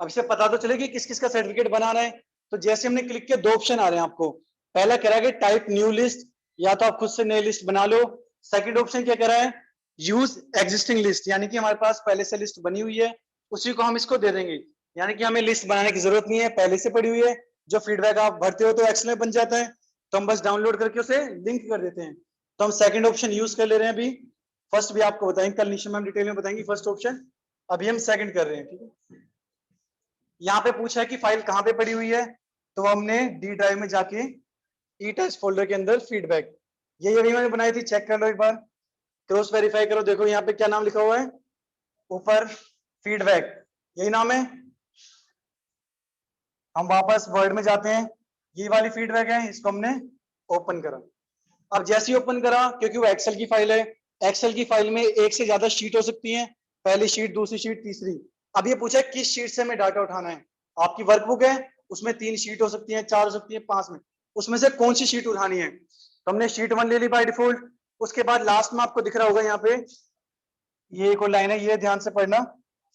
अब इसे पता तो चले कि किस किस का सर्टिफिकेट बनाना है। तो जैसे हमने क्लिक किया दो ऑप्शन आ रहे हैं आपको। पहला कह रहा है कि टाइप न्यू लिस्ट, या तो आप खुद से नई लिस्ट बना लो। सेकंड ऑप्शन क्या कह रहा है, यूज एग्जिस्टिंग लिस्ट, यानी कि हमारे पास पहले से लिस्ट बनी हुई है उसी को हम इसको दे देंगे। यानी कि हमें लिस्ट बनाने की जरूरत नहीं है, पहले से पड़ी हुई है। जो फीडबैक आप भरते हो तो एक्सेल में बन जाता है, तो हम बस डाउनलोड करके उसे लिंक कर देते हैं। तो हम सेकंड ऑप्शन यूज कर ले रहे हैं अभी। फर्स्ट भी आपको बताएंगे, कल निशा मैम डिटेल में बताएंगी फर्स्ट ऑप्शन। अभी हम सेकंड कर रहे हैं, ठीक है। यहाँ पे पूछा है कि फाइल कहाँ पे पड़ी हुई है, तो हमने डी ड्राइव में जाके ई टेस्ट फोल्डर के अंदर फीडबैक, ये अभी मैंने बनाई थी, चेक कर लो एक बार, क्रॉस वेरीफाई करो। देखो यहाँ पे क्या नाम लिखा हुआ है ऊपर, फीडबैक, यही नाम है। हम वापस वर्ड में जाते हैं, ये वाली फीडबैक है, इसको हमने ओपन करा। अब जैसे ही ओपन करा, क्योंकि वो एक्सेल की फाइल है, एक्सेल की फाइल में एक से ज्यादा शीट हो सकती हैं, पहली शीट, दूसरी शीट, तीसरी। अब ये पूछा है किस शीट से हमें डाटा उठाना है। आपकी वर्कबुक है, उसमें 3 शीट हो सकती है, 4 हो सकती है, 5 में, उसमें से कौन सी शीट उठानी है। तो हमने शीट 1 ले ली बाय डिफॉल्ट। उसके बाद लास्ट में आपको दिख रहा होगा यहाँ पे, ये एक और लाइन है, ये ध्यान से पढ़ना,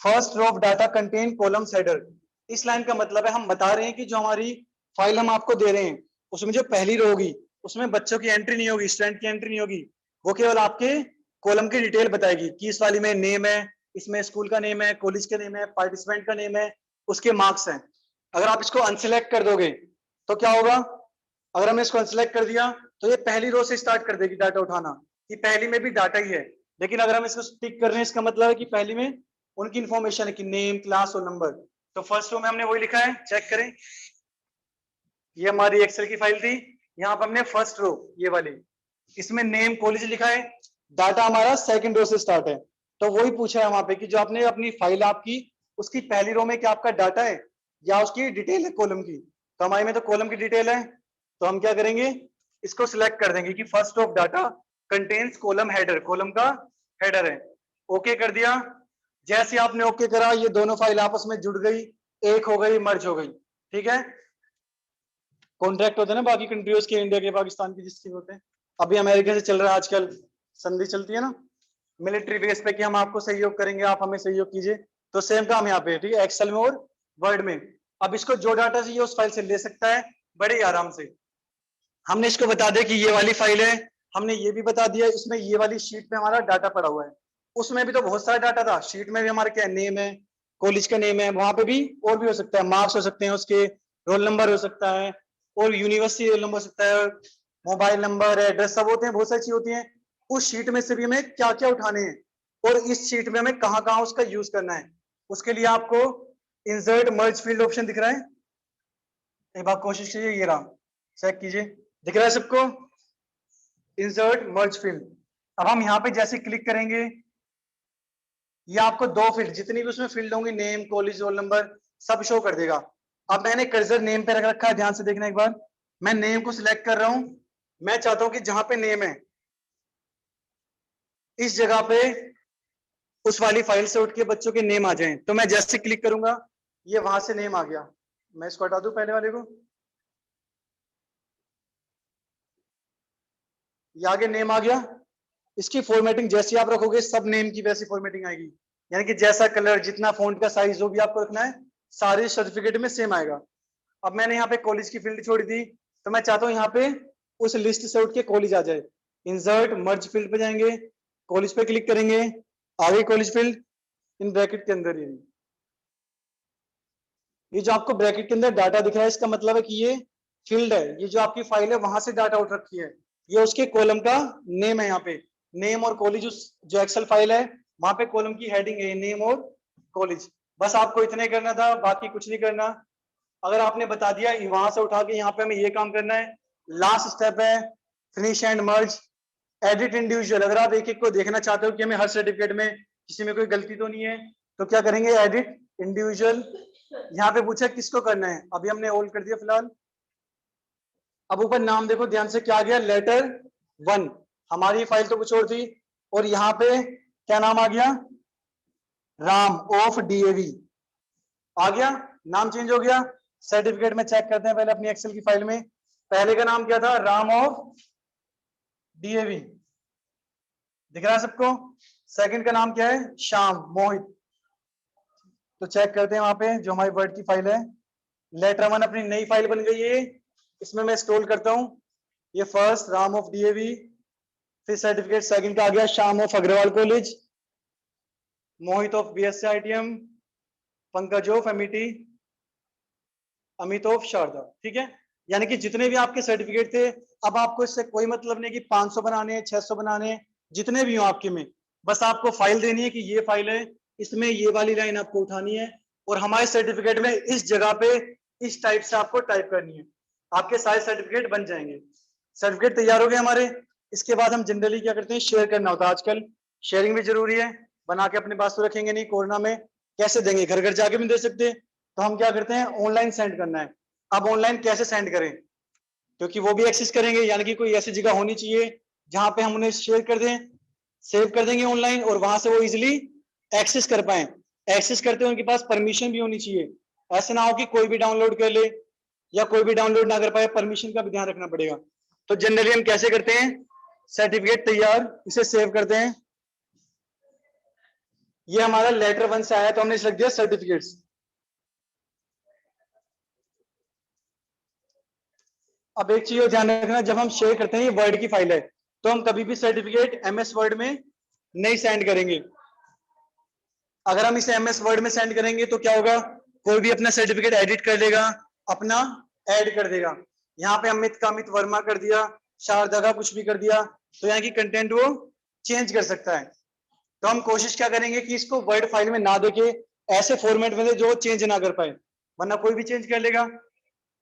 first row of data contain columns header. इस लाइन का मतलब है हम बता रहे हैं कि जो हमारी फाइल हम आपको दे रहे हैं उसमें जो पहली रो होगी उसमें बच्चों की एंट्री नहीं होगी, स्टूडेंट की एंट्री नहीं होगी, वो केवल आपके कॉलम की डिटेल बताएगी कि इस वाली में नेम है, इसमें स्कूल का नेम है, कॉलेज का नेम है, पार्टिसिपेंट का नेम है, उसके मार्क्स हैं। अगर आप इसको अनसिलेक्ट कर दोगे तो क्या होगा, अगर हमने इसको अनसिलेक्ट कर दिया तो ये पहली रो से स्टार्ट कर देगी डाटा उठाना, कि पहली में भी डाटा ही है। लेकिन अगर हम इसको टिक कर रहे हैं, इसका मतलब है कि पहली में उनकी इंफॉर्मेशन है कि नेम, क्लास और नंबर। तो फर्स्ट रो में हमने वही लिखा है, चेक करें, ये हमारी एक्सेल की फाइल थी, यहाँ पर हमने फर्स्ट रो ये वाली, इसमें नेम, कॉलेज लिखा है, डाटा हमारा सेकंड रो से स्टार्ट है। तो वही पूछा है वहां पे कि जो आपने अपनी फाइल आपकी, उसकी पहली रो में क्या आपका डाटा है या उसकी डिटेल है कॉलम की। तो हमारे में तो कॉलम की डिटेल है, तो हम क्या करेंगे, इसको सिलेक्ट कर देंगे कि first of data contains column header, column का हेडर है। ओके कर दिया। जैसे आपने ओके करा, ये दोनों फाइल आपस में जुड़ गई, एक हो गई, मर्ज हो गई, ठीक है। कॉन्ट्रैक्ट होते हैं ना बाकी कंट्रीज के, इंडिया के, पाकिस्तान के, जिसके होते हैं। अभी अमेरिका से चल रहा है आजकल, संधि चलती है ना मिलिट्री बेस पे कि हम आपको सहयोग करेंगे, आप हमें सहयोग कीजिए। तो सेम काम यहाँ पे, ठीक है, एक्सेल में और वर्ड में। अब इसको जो डाटा चाहिए उस फाइल से ले सकता है बड़े आराम से। हमने इसको बता दिया कि ये वाली फाइल है, हमने ये भी बता दिया इसमें ये वाली शीट में हमारा डाटा पड़ा हुआ है। उसमें भी तो बहुत सारा डाटा था, शीट में भी हमारा क्या नेम है, कॉलेज का नेम है, वहां पे भी और भी हो सकता है, मार्क्स हो सकते हैं उसके, रोल नंबर हो सकता है, और यूनिवर्सिटी रोल नंबर हो सकता है, मोबाइल नंबर, एड्रेस, सब होते हैं, बहुत सारी चीज होती हैं। उस शीट में से भी हमें क्या क्या उठाने हैं और इस शीट में हमें कहाँ कहाँ उसका यूज करना है। उसके लिए आपको इंसर्ट मर्ज फील्ड ऑप्शन दिख रहा है, एक बार कोशिश कीजिए, ये रहा, चेक कीजिए, दिख रहा है सबको, इंसर्ट मर्ज फील्ड। अब हम यहाँ पे जैसे क्लिक करेंगे, ये आपको दो फील्ड, जितनी भी उसमें फील्ड होंगी, नेम, कॉलेज, रोल नंबर, सब शो कर देगा। अब मैंने कर्सर नेम पे रख रखा है, ध्यान से देखना एक बार, मैं नेम को सिलेक्ट कर रहा हूं। मैं चाहता हूं कि जहां पे नेम है इस जगह पे उस वाली फाइल से उठ के बच्चों के नेम आ जाएं। तो मैं जैसे क्लिक करूंगा ये वहां से नेम आ गया। मैं इसको हटा दूं पहले वाले को, ये आगे नेम आ गया। इसकी फॉर्मेटिंग जैसी आप रखोगे सब नेम की वैसी फॉर्मेटिंग आएगी, यानी कि जैसा कलर, जितना फॉन्ट का साइज जो भी आपको रखना है सारे सर्टिफिकेट में सेम आएगा। अब मैंने यहाँ पे कॉलेज की फील्ड छोड़ी थी, तो मैं चाहता हूँ यहाँ पे उस लिस्ट से उठ के कॉलेज आ जाए। इंसर्ट मर्ज फील्ड पे जाएंगे, कॉलेज पे क्लिक करेंगे, आगे कॉलेज फील्ड, इन ब्रैकेट के अंदर ये जो आपको ब्रैकेट के अंदर डाटा दिख रहा है, इसका मतलब है कि ये फील्ड है, ये जो आपकी फाइल है वहां से डाटा उठ रखी है, ये उसके कॉलम का नेम है। यहाँ पे नेम और कॉलेज जो एक्सेल फाइल है वहां पे कॉलम की हेडिंग है नेम और कॉलेज। बस आपको इतने करना था, बाकी कुछ नहीं करना। अगर आपने बता दिया वहां से उठा के यहाँ पे हमें ये काम करना है, लास्ट स्टेप है finish and merge, edit individual. अगर आप एक एक को देखना चाहते हो कि हमें हर सर्टिफिकेट में किसी में कोई गलती तो नहीं है, तो क्या करेंगे, एडिट इंडिविजुअल। यहाँ पे पूछा किसको करना है, अभी हमने होल्ड कर दिया फिलहाल। अब ऊपर नाम देखो ध्यान से, क्या आ गया, लेटर 1। हमारी फाइल तो कुछ और थी, और यहाँ पे क्या नाम आ गया, राम ऑफ डीएवी आ गया, नाम चेंज हो गया। सर्टिफिकेट में चेक करते हैं पहले अपनी एक्सेल की फाइल में, पहले का नाम क्या था, राम ऑफ डीएवी, दिख रहा है सबको। सेकंड का नाम क्या है, श्याम मोहित। तो चेक करते हैं वहां पे जो हमारी वर्ड की फाइल है, लेटर 1 अपनी नई फाइल बन गई है। इसमें मैं स्क्रॉल करता हूं, ये फर्स्ट राम ऑफ डीएवी, फिर सर्टिफिकेट सेकंड का आ गया Shyam of Agrawal college, Mohit of BSc ITM, Pankaj of MET, Amit of Sharda. ठीक है, यानी कि जितने भी आपके सर्टिफिकेट थे, अब आपको इससे कोई मतलब नहीं कि 500 बनाने, 600 बनाने, जितने भी हो आपके में, बस आपको फाइल देनी है कि ये फाइल है, इसमें ये वाली लाइन आपको उठानी है, और हमारे सर्टिफिकेट में इस जगह पे इस टाइप से आपको टाइप करनी है, आपके सारे सर्टिफिकेट बन जाएंगे। सर्टिफिकेट तैयार हो गए हमारे। इसके बाद हम जनरली क्या करते हैं, शेयर करना होता है। आजकल शेयरिंग भी जरूरी है, बना के अपने पास तो रखेंगे नहीं, कोरोना में कैसे देंगे, घर घर जाके भी दे सकते, तो हम क्या करते हैं, ऑनलाइन सेंड करना है। अब ऑनलाइन कैसे सेंड करें, क्योंकि वो भी एक्सेस करेंगे, यानी कि कोई ऐसी जगह होनी चाहिए जहां पे हम उन्हें शेयर कर दें, सेव कर देंगे ऑनलाइन, और वहां से वो इजिली एक्सेस कर पाए। एक्सेस करते हुए उनके पास परमिशन भी होनी चाहिए, ऐसे ना हो कि कोई भी डाउनलोड कर ले या कोई भी डाउनलोड ना कर पाए, परमिशन का भी ध्यान रखना पड़ेगा। तो जनरली हम कैसे करते हैं, सर्टिफिकेट तैयार, इसे सेव करते हैं। ये हमारा लेटर 1 से आया, तो हमने इसे लिख दिया सर्टिफिकेट्स। अब एक चीज ध्यान रखना, जब हम शेयर करते हैं, ये वर्ड की फाइल है, तो हम कभी भी सर्टिफिकेट एमएस वर्ड में नहीं सेंड करेंगे। अगर हम इसे एमएस वर्ड में सेंड करेंगे तो क्या होगा, कोई भी अपना सर्टिफिकेट एडिट कर लेगा, अपना ऐड कर देगा। यहाँ पे अमित का अमित वर्मा कर दिया, शारदा का कुछ भी कर दिया, तो यहाँ की कंटेंट वो चेंज कर सकता है। तो हम कोशिश क्या करेंगे कि इसको वर्ड फाइल में ना देके ऐसे फॉर्मेट में दे जो चेंज ना कर पाए, वरना कोई भी चेंज कर लेगा।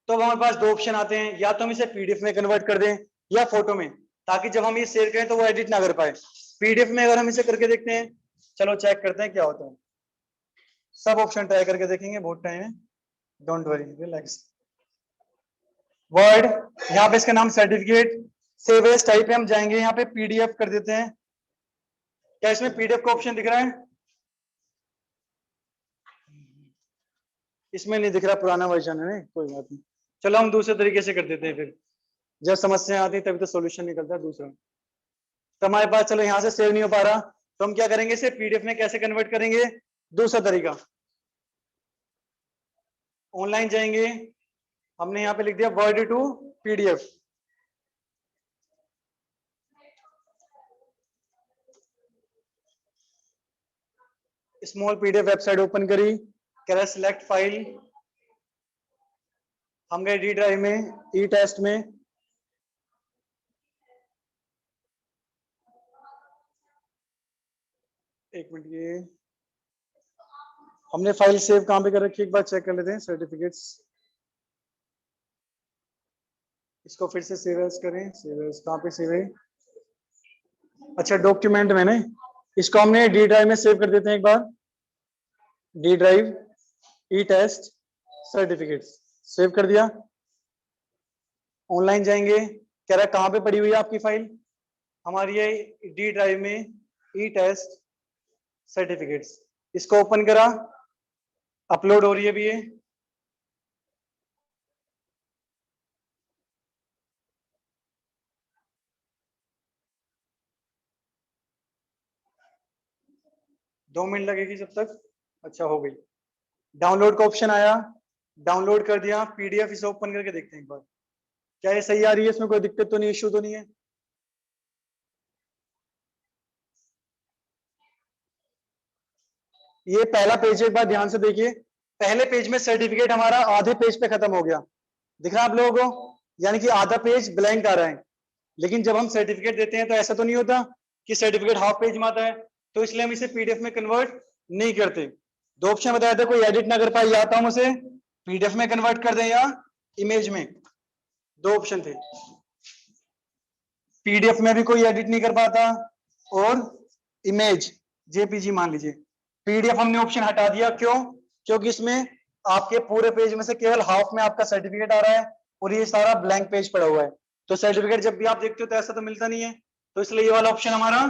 तो हमारे पास दो ऑप्शन आते हैं, या तो हम इसे पीडीएफ में कन्वर्ट कर दें या फोटो में, ताकि जब हम ये शेयर करें तो वो एडिट ना कर पाए। पीडीएफ में अगर हम इसे करके देखते हैं, चलो चेक करते हैं क्या होता है। सब ऑप्शन ट्राई करके देखेंगे, बहुत टाइम है, डोंट वरी, रिलैक्स। वर्ड, यहाँ पे इसका नाम सर्टिफिकेट, सेव एज टाइप पे हम जाएंगे, यहाँ पे पीडीएफ कर देते हैं। क्या इसमें पीडीएफ का ऑप्शन दिख रहा है, इसमें नहीं दिख रहा, पुराना वर्जन है, कोई बात नहीं। चलो हम दूसरे तरीके से कर देते हैं, फिर जब समस्या आती है तभी तो सॉल्यूशन निकलता है दूसरा। तो हमारे पास, चलो यहाँ से सेव नहीं हो पा रहा, तो हम क्या करेंगे, इसे पीडीएफ में कैसे कन्वर्ट करेंगे, दूसरा तरीका, ऑनलाइन जाएंगे, हमने यहाँ पे लिख दिया Word to PDF. Small PDF website open करी, कह रहा सिलेक्ट फाइल, हम गए डी ड्राइव में, ई टेस्ट में, एक मिनट, ये हमने फाइल सेव कहां पे कर रखी है, एक बार चेक कर लेते हैं, सर्टिफिकेट्स, इसको फिर से सेव एज करें, सेव एज कहां पे सेव है, अच्छा डॉक्यूमेंट में ने, इसको हमने डी ड्राइव में सेव कर देते हैं एक बार, डी ड्राइव, ई टेस्ट, सर्टिफिकेट्स, सेव कर दिया। ऑनलाइन जाएंगे, कह रहा है कहां पे पड़ी हुई है आपकी फाइल, हमारी है डी ड्राइव में, ई टेस्ट सर्टिफिकेट्स, इसको ओपन करा, अपलोड हो रही है अभी ये, दो मिनट लगेगी जब तक। अच्छा हो गई, डाउनलोड का ऑप्शन आया, डाउनलोड कर दिया पीडीएफ, इसे ओपन करके देखते हैं एक बार, क्या ये सही आ रही है, इसमें कोई दिक्कत तो नहीं, इश्यू तो नहीं है। ये पहला पेज एक बार ध्यान से देखिए, पहले पेज में सर्टिफिकेट हमारा आधे पेज पे खत्म हो गया, दिख रहा है आप लोगों को, यानी कि आधा पेज ब्लैंक आ रहा है। लेकिन जब हम सर्टिफिकेट देते हैं तो ऐसा तो नहीं होता कि सर्टिफिकेट हाफ पेज में आता है, तो इसलिए हम इसे पीडीएफ में कन्वर्ट नहीं करते। दो ऑप्शन बताया था, कोई एडिट ना कर पाए या तो हम उसे पीडीएफ में कन्वर्ट कर दें या इमेज में, दो ऑप्शन थे। पीडीएफ में भी कोई एडिट नहीं कर पाता और इमेज जेपीजी मान लीजिए। पीडीएफ हमने ऑप्शन हटा दिया, क्यों? क्योंकि इसमें आपके पूरे पेज में से केवल हाफ में आपका सर्टिफिकेट आ रहा है और ये सारा ब्लैंक पेज पड़ा हुआ है। तो सर्टिफिकेट जब भी आप देखते हो तो ऐसा तो मिलता नहीं है, तो इसलिए ये वाला ऑप्शन हमारा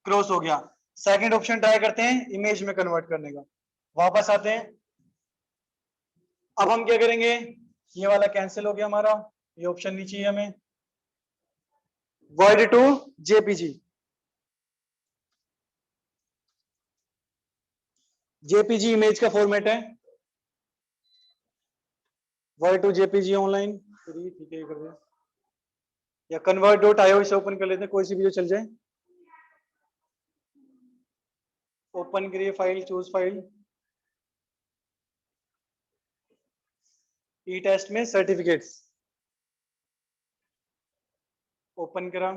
क्रॉस हो गया। सेकंड ऑप्शन ट्राई करते हैं इमेज में कन्वर्ट करने का। वापस आते हैं, अब हम क्या करेंगे, ये वाला कैंसिल हो गया हमारा, ये ऑप्शन नहीं चाहिए हमें। Word to JPG, JPG image का फॉर्मेट है। वर्ड टू जेपीजी ऑनलाइन, ठीक है, कर दिया। या कन्वर्ट डॉट आईओ इसे ओपन कर लेते हैं, कोई सी भी जो चल जाए। ओपन करिए फाइल, चूज फाइल। ई टेस्ट में सर्टिफिकेट्स ओपन करा,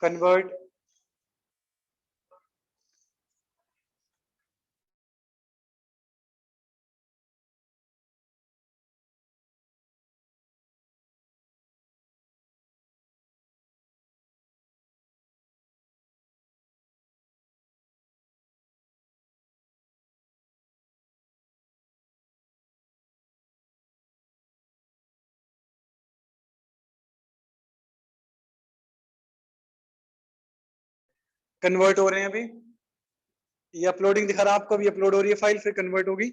कन्वर्ट, कन्वर्ट हो रहे हैं अभी। ये अपलोडिंग दिखा रहा है आपको, अभी अपलोड हो रही है फाइल, फिर कन्वर्ट होगी।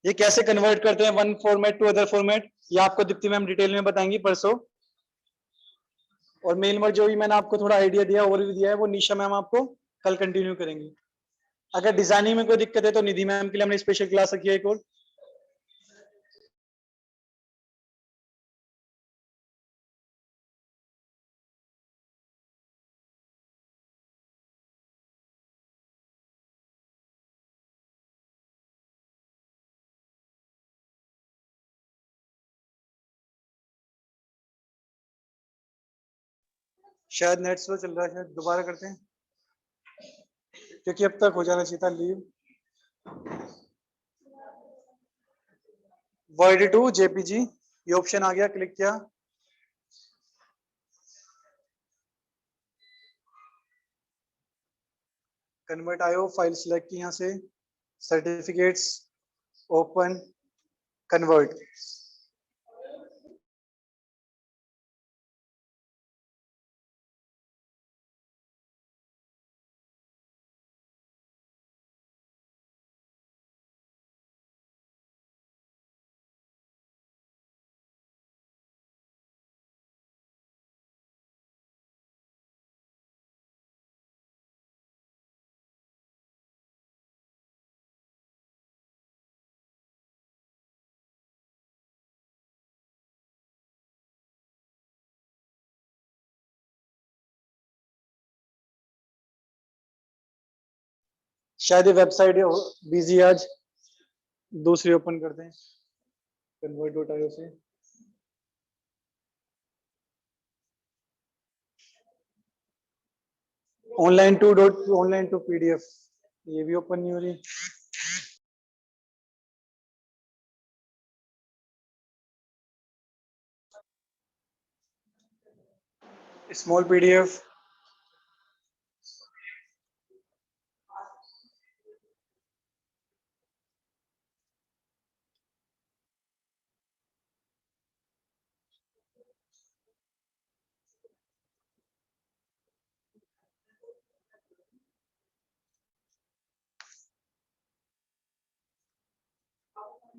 ये कैसे कन्वर्ट करते हैं one format to other format, ये आपको दीप्ति मैम डिटेल में बताएंगी परसों। और मेल में जो भी मैंने आपको थोड़ा आइडिया दिया, ओवरव्यू दिया है, वो निशा मैम आपको कल कंटिन्यू करेंगी। अगर डिजाइनिंग में कोई दिक्कत है तो निधि मैम के लिए हमने स्पेशल क्लास रखी है एक और। शायद नेट स्लो चल रहा है, शायद दोबारा करते हैं, क्योंकि अब तक हो जाना चाहिए था लीव। वर्ड टू जेपीजी, ये ऑप्शन आ गया, क्लिक किया, कन्वर्ट आयो, फाइल सिलेक्ट की यहाँ से, सर्टिफिकेट्स, ओपन, कन्वर्ट। शायद ये वेबसाइट बिजी आज, दूसरी ओपन करते हैं, कन्वर्ट डॉट आईओ से। ऑनलाइन टू पीडीएफ, ये भी ओपन नहीं हो रही। Small PDF,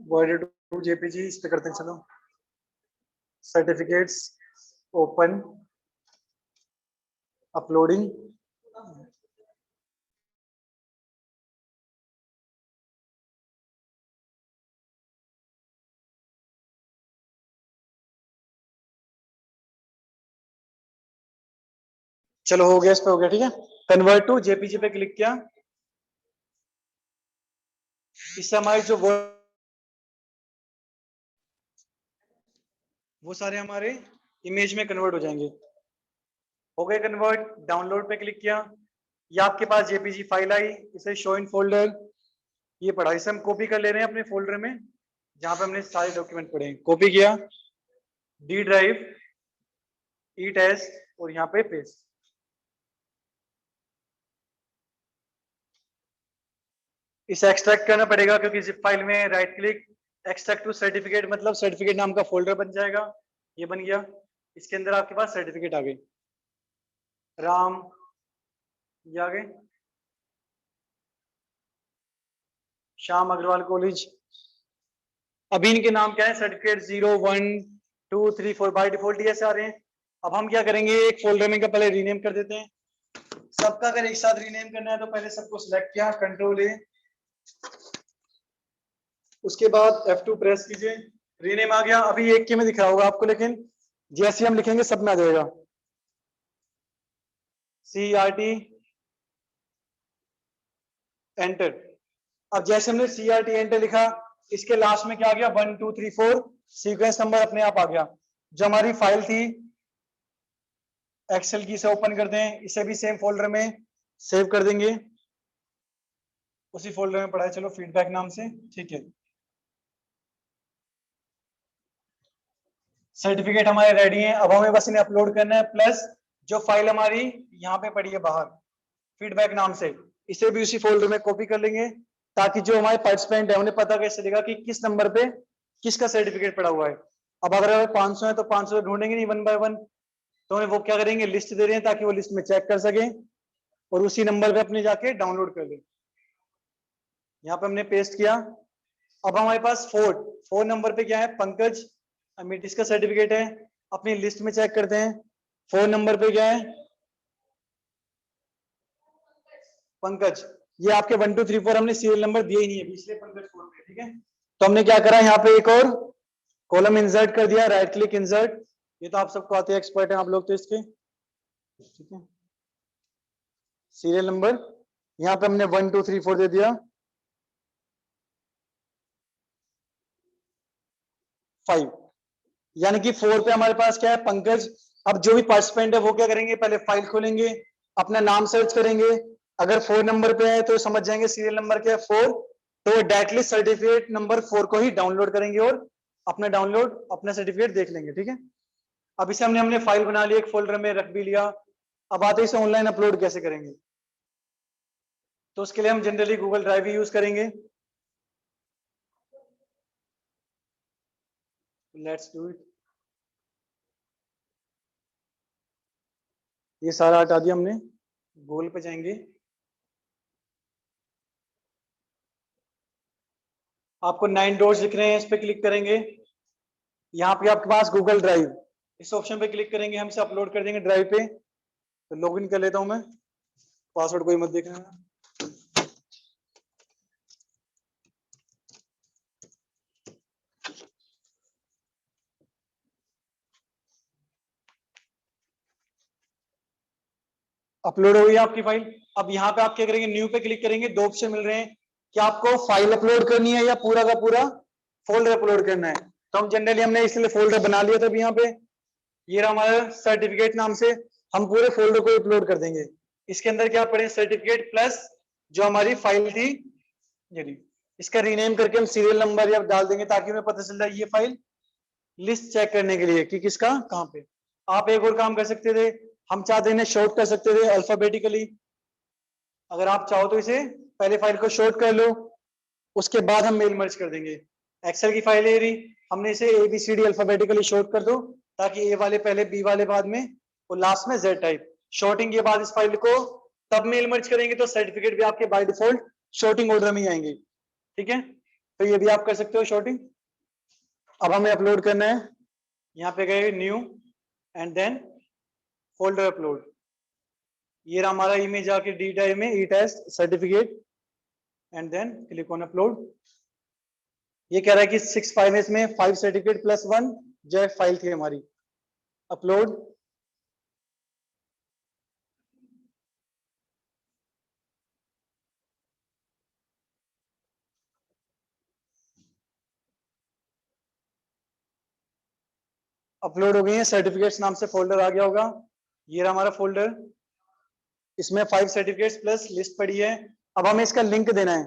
Word to JPG, इस पे करते हैं, चलो। सर्टिफिकेट्स, ओपन, अपलोडिंग, चलो हो गया, इस पे हो गया, ठीक है। कन्वर्ट टू जेपीजी पे क्लिक किया, इससे हमारे जो वो सारे हमारे इमेज में कन्वर्ट हो जाएंगे। हो गए कन्वर्ट, डाउनलोड पे क्लिक किया, ये आपके पास जेपीजी फाइल आई, इसे शो इन फोल्डर, ये पढ़ा, इसे हम कॉपी कर ले रहे हैं अपने फोल्डर में जहां पे हमने सारे डॉक्यूमेंट पढ़े हैं। कॉपी किया, डी ड्राइव, ई टेस्ट और यहाँ पे पेस्ट। इसे एक्सट्रैक्ट करना पड़ेगा क्योंकि जिप फाइल में right click, extract to certificate, मतलब सर्टिफिकेट नाम का फोल्डर बन जाएगा। ये बन गया, इसके अंदर आपके पास सर्टिफिकेट आ गए, राम, ये आ गए, श्याम अग्रवाल कॉलेज। अभी इनके नाम क्या है, सर्टिफिकेट 0 1 2 3 4 बाय डिफॉल्ट ये ऐसे आ रहे हैं। अब हम क्या करेंगे, एक फोल्डर में का पहले रीनेम कर देते हैं। सबका अगर एक साथ रीनेम करना है तो पहले सबको सिलेक्ट किया, कंट्रोल ए, उसके बाद F2 प्रेस कीजिए, रीनेम आ गया। अभी एक के में दिख रहा होगा आपको, लेकिन जैसे हम लिखेंगे सब में आ जाएगा। CRT enter. अब जैसे हमने CRT एंटर लिखा, इसके लास्ट में क्या आ गया, 1 2 3 4 सीक्वेंस नंबर अपने आप आ गया। जो हमारी फाइल थी एक्सेल की, से ओपन कर दें, इसे भी सेम फोल्डर में सेव कर देंगे, उसी फोल्डर में पड़ा है, चलो फीडबैक नाम से, ठीक है। सर्टिफिकेट हमारे रेडी हैं, अब हमें बस इन्हें अपलोड करना है। प्लस जो फाइल हमारी यहाँ पे पड़ी है बाहर फीडबैक नाम से, इसे भी उसी फोल्डर में कॉपी कर लेंगे, ताकि जो हमारे पार्टिसिपेंट है उन्हें पता कैसे चलेगा कि किस नंबर पे किसका सर्टिफिकेट पड़ा हुआ है। अब अगर 500 है तो 500 ढूंढेंगे नहीं 1 बाय 1, तो उन्हें वो क्या करेंगे, लिस्ट दे रहे हैं ताकि वो लिस्ट में चेक कर सके और उसी नंबर पे अपने जाके डाउनलोड कर ले। यहाँ पे हमने पेस्ट किया। अब हमारे पास फोर नंबर पे क्या है, पंकज अमित, इसका सर्टिफिकेट है। अपनी लिस्ट में चेक करते हैं, 4 नंबर पे क्या है, पंकज। ये आपके 1 2 3 4 हमने सीरियल नंबर दिए ही नहीं है, इसलिए पंकज 4 पे, ठीक है। तो हमने क्या करा, यहाँ पे एक और कॉलम इंसर्ट कर दिया, राइट क्लिक इंसर्ट, ये तो आप सबको आते हैं, एक्सपर्ट हैं आप लोग तो इसके, ठीक है। सीरियल नंबर यहाँ पे हमने 1 2 3 4 दे दिया, 5, यानी कि 4 पे हमारे पास क्या है, पंकज। अब जो भी पार्टिसिपेंट है वो क्या करेंगे, पहले फाइल खोलेंगे, अपना नाम सर्च करेंगे, अगर 4 नंबर पे है तो समझ जाएंगे सीरियल नंबर क्या है 4, तो डायरेक्टली सर्टिफिकेट नंबर 4 को ही डाउनलोड करेंगे और अपना सर्टिफिकेट देख लेंगे, ठीक है। अब इसे हमने फाइल बना ली, एक फोल्डर में रख भी लिया। अब आते इसे ऑनलाइन अपलोड कैसे करेंगे, तो उसके लिए हम जनरली गूगल ड्राइव ही यूज करेंगे। Let's do it. ये सारा हटा दिया हमने, गूगल पे जाएंगे, आपको 9 डॉट्स दिख रहे हैं, इस पे क्लिक करेंगे, यहाँ पे आपके पास गूगल ड्राइव, इस ऑप्शन पे क्लिक करेंगे, हम इसे अपलोड कर देंगे ड्राइव पे। तो लॉगिन कर लेता हूं मैं, पासवर्ड कोई मत देखना। अपलोड हो गई आपकी फाइल। अब यहाँ पे आप क्या करेंगे, न्यू पे क्लिक करेंगे, 2 ऑप्शन मिल रहे हैं कि आपको फाइल अपलोड करनी है या पूरा का पूरा फोल्डर अपलोड करना है। तो हम जनरली हमने इसलिए फोल्डर बना लिया था। अभी यहाँ पे ये रहा हमारा सर्टिफिकेट नाम से, हम पूरे फोल्डर को अपलोड कर देंगे। इसके अंदर क्या पड़े, सर्टिफिकेट प्लस जो हमारी फाइल थी, ये इसका रीनेम करके हम सीरियल नंबर या डाल देंगे ताकि हमें पता चल जाए ये फाइल लिस्ट चेक करने के लिए कि किसका कहाँ पे। आप एक और काम कर सकते थे, हम चाहते हैं शॉर्ट कर सकते थे अल्फाबेटिकली। अगर आप चाहो तो इसे पहले फाइल को शॉर्ट कर लो, उसके बाद हम मेल मर्ज कर देंगे। एक्सेल की फाइल है रही, हमने इसे ABCD अल्फाबेटिकली शॉर्ट कर दो ताकि ए वाले पहले, बी वाले बाद में और लास्ट में Z टाइप। शॉर्टिंग के बाद इस फाइल को तब मेल मर्ज करेंगे तो सर्टिफिकेट भी आपके बाय डिफॉल्ट शॉर्टिंग ऑर्डर में ही आएंगे, ठीक है। तो ये भी आप कर सकते हो शॉर्टिंग। अब हमें अपलोड करना है, यहाँ पे गए new and then folder upload. ये रहा हमारा इमेज आके डी ड्राइव में, E test certificate and then click on upload. ये कह रहा है कि 6 फाइल है, इसमें 5 सर्टिफिकेट प्लस 1 जो फाइल थी हमारी। अपलोड, अपलोड हो गई है। सर्टिफिकेट्स नाम से फोल्डर आ गया होगा, ये रहा हमारा फोल्डर। इसमें 5 सर्टिफिकेट्स प्लस लिस्ट पड़ी है। अब हमें इसका लिंक देना है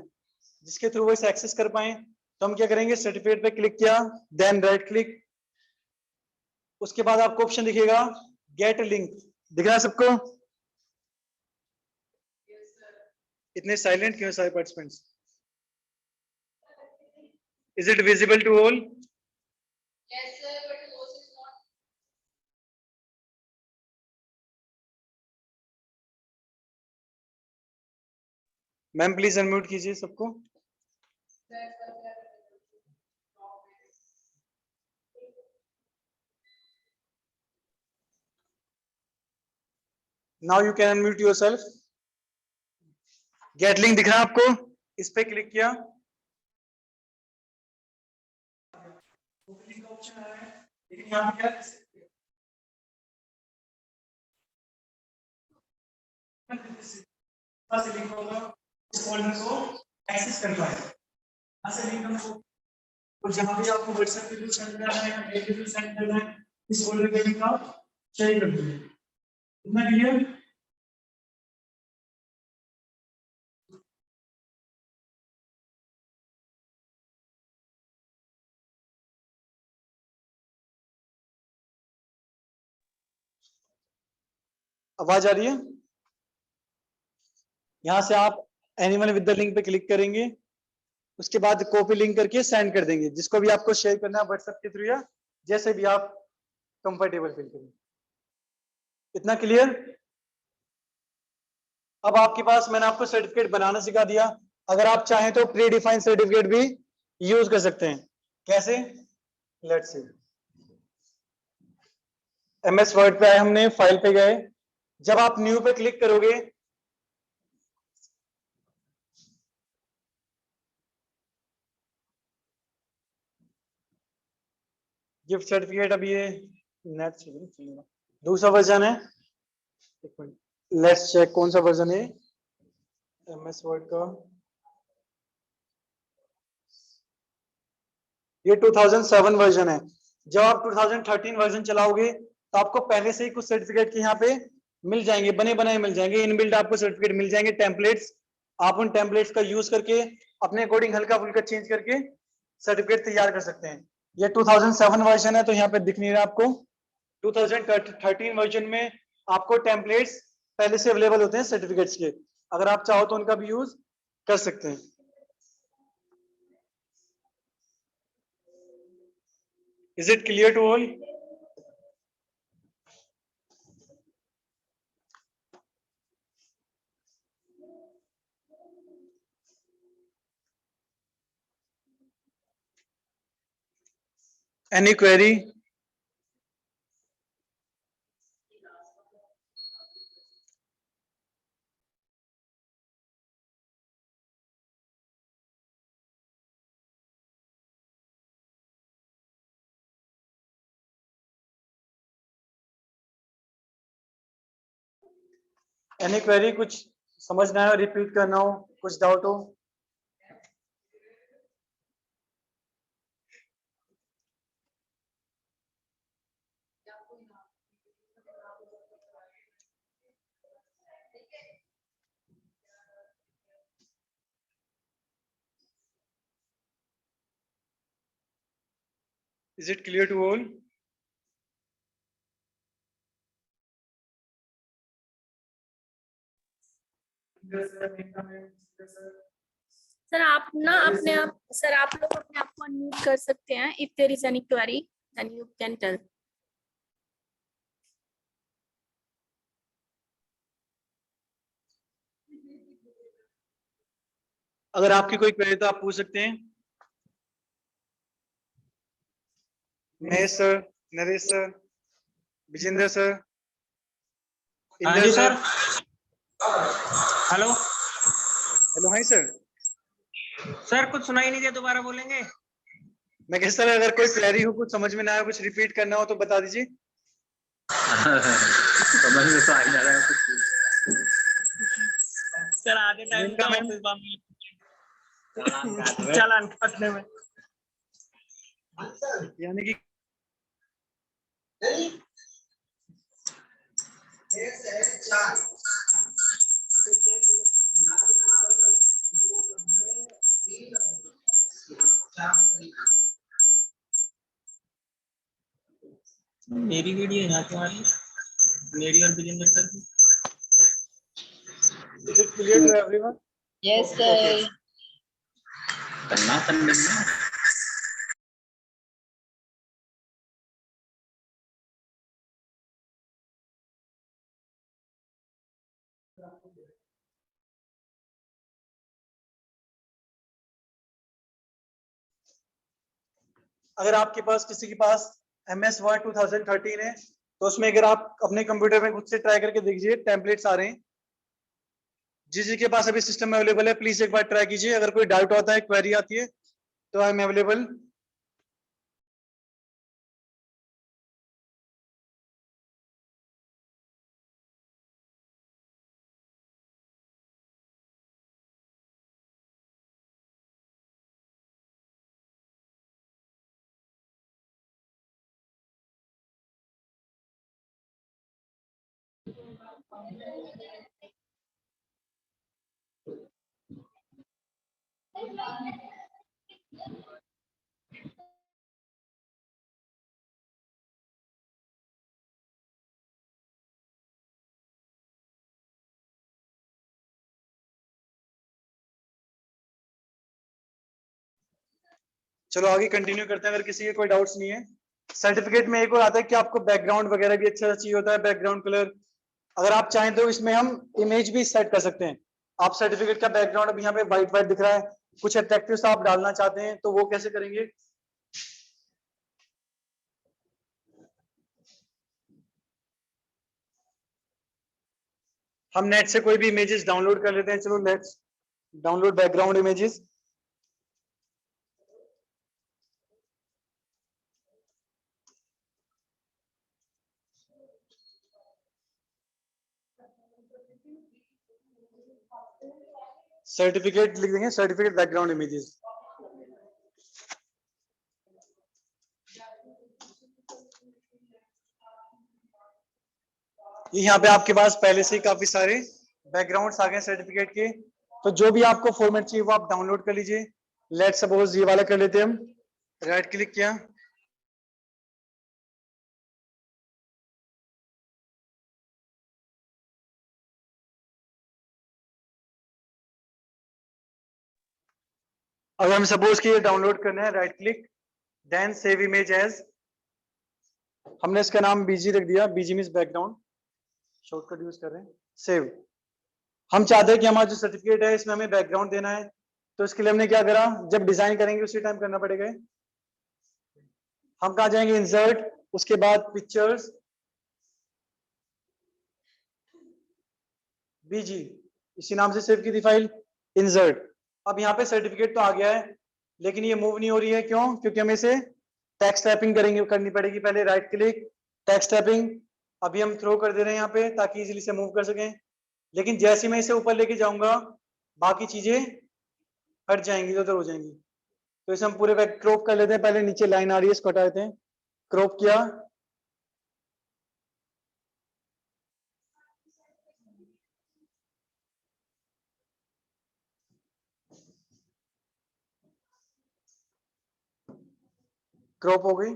जिसके थ्रू वो इसे एक्सेस कर पाए। तो हम क्या करेंगे, सर्टिफिकेट पे क्लिक किया, देन राइट क्लिक, उसके बाद आपको ऑप्शन दिखेगा गेट लिंक। दिख रहा है सबको? इतने साइलेंट क्यों सारे participants? Is it visible to all? Yes, sir, but yours is not. Ma'am please unmute कीजिए सबको। Now you can unmute yourself. Get link दिख रहा है आपको? इस पे क्लिक किया, ऑप्शन आ रहा है, लेकिन यहाँ पे क्या से लिंक होगा, इस फोल्डर को एक्सेस कर पाए। यहाँ से लिंक हमको, और जहाँ भी आपको व्हाट्सएप के थ्रू सेंड करना है या मेल के थ्रू सेंड करना है, इस फोल्डर के लिंक आप शेयर कर दीजिए। इतना क्लियर? आवाज आ रही है? यहां से आप एनिमल विद द लिंक पे क्लिक करेंगे, उसके बाद कॉपी लिंक करके सेंड कर देंगे जिसको भी आपको शेयर करना है व्हाट्सएप के थ्रू या जैसे भी आप कंफर्टेबल फील करें। इतना क्लियर? अब आपके पास, मैंने आपको सर्टिफिकेट बनाना सिखा दिया। अगर आप चाहें तो प्री डिफाइंड सर्टिफिकेट भी यूज कर सकते हैं। कैसे? Let's see. एमएस वर्ड पे आए, हमने फाइल पे गए, जब आप न्यू पे क्लिक करोगे गिफ्ट सर्टिफिकेट, अभी ये नेट दूसरा वर्जन है। लेट्स चेक कौन सा वर्जन है एमएस वर्ड का। ये 2007 वर्जन है। जब आप 2013 वर्जन चलाओगे तो आपको पहले से ही कुछ सर्टिफिकेट के यहाँ पे मिल जाएंगे, बने बनाए मिल जाएंगे, इनबिल्ट आपको सर्टिफिकेट मिल जाएंगे, टेम्पलेट्स। आप उन टेम्पलेट्स का यूज करके अपने अकॉर्डिंग हल्का फुल्का चेंज करके सर्टिफिकेट तैयार कर सकते हैं। ये 2007 वर्जन है तो यहाँ पे दिख नहीं रहा आपको। 2013 वर्जन में आपको टेम्पलेट्स पहले से अवेलेबल होते हैं सर्टिफिकेट्स के, अगर आप चाहो तो उनका भी यूज कर सकते हैं। Is it clear to all? Any query? Any query? कुछ समझना है, रिपीट करना हो, कुछ डाउट हो? Is it clear to all? Sir आप ना अपने आप, सर आप लोग अपने आप को अनम्यूट कर सकते हैं। If there is any query then you can tell. अगर आपकी कोई क्वेरी तो आप पूछ सकते हैं। Mahesh sir, Naresh sir, Vijendra sir, हाँ Inder ji sir. Hello hello, hi sir. Sir, कुछ सुनाई नहीं दिया, दोबारा बोलेंगे? मैं कह सर, अगर कोई क्वेरी हो, कुछ समझ में ना आया, कुछ रिपीट करना हो तो बता दीजिए। समझ में तो आ ही जा रहा है कुछ। सर आधे टाइम इनका का मैम ऑफिस बम चालान काटने में, यानी कि मेरी वीडियो यहाँ तुम्हारी, मेरी और विजेंद्र सर की। Is it clear to everyone? Yes, Okay. sir. करना करने में। अगर आपके पास किसी के पास MS Word 2013 है तो उसमें अगर आप अपने कंप्यूटर में खुद से ट्राई करके देखिए, टेम्पलेट्स आ रहे हैं। जिस जिसके पास अभी सिस्टम अवेलेबल है प्लीज एक बार ट्राई कीजिए। अगर कोई डाउट होता है, क्वेरी आती है तो आई एम अवेलेबल। चलो आगे कंटिन्यू करते हैं। अगर किसी के कोई डाउट्स नहीं है, सर्टिफिकेट में एक और आता है कि आपको बैकग्राउंड वगैरह भी अच्छा चाहिए होता है, बैकग्राउंड कलर। अगर आप चाहें तो इसमें हम इमेज भी सेट कर सकते हैं। आप सर्टिफिकेट का बैकग्राउंड अभी यहाँ पे व्हाइट व्हाइट दिख रहा है, कुछ अट्रैक्टिव सा आप डालना चाहते हैं तो वो कैसे करेंगे? हम नेट से कोई भी इमेजेस डाउनलोड कर लेते हैं। चलो let's download background images. Certificate लिख देंगे, सर्टिफिकेट बैकग्राउंड इमेजेस। यहाँ पे आपके पास पहले से ही काफी सारे बैकग्राउंड्स आ गए सर्टिफिकेट के, तो जो भी आपको फॉर्मेट चाहिए वो आप डाउनलोड कर लीजिए। लेट सपोज ये वाला कर लेते हैं हम। राइट क्लिक किया, अगर हम सपोज कि ये डाउनलोड करना है, right click then save image as. हमने इसका नाम बीजी रख दिया, BG means background, shortcut use कर रहे हैं। सेव। हम चाहते हैं कि हमारा जो सर्टिफिकेट है इसमें हमें बैकग्राउंड देना है, तो इसके लिए हमने क्या करा, जब डिजाइन करेंगे उसी टाइम करना पड़ेगा। हम कहा जाएंगे, इंसर्ट, उसके बाद पिक्चर्स, बीजी, इसी नाम से सेव की थी फाइल, इंसर्ट। अब यहाँ पे सर्टिफिकेट तो आ गया है लेकिन ये मूव नहीं हो रही है, क्यों? क्योंकि हमें इसे टेक्स्ट टाइपिंग करनी पड़ेगी। पहले राइट क्लिक, टेक्स्ट टाइपिंग, अभी हम थ्रो कर दे रहे हैं यहाँ पे ताकि इजीली से मूव कर सकें। लेकिन जैसे मैं इसे ऊपर लेके जाऊंगा बाकी चीजें हट जाएंगी, इधर हो जाएंगी। तो इसे हम पूरे क्रॉप कर लेते हैं। पहले नीचे लाइन आ रही है, इसको हटा देते हैं। क्रॉप किया, क्रॉप हो गई।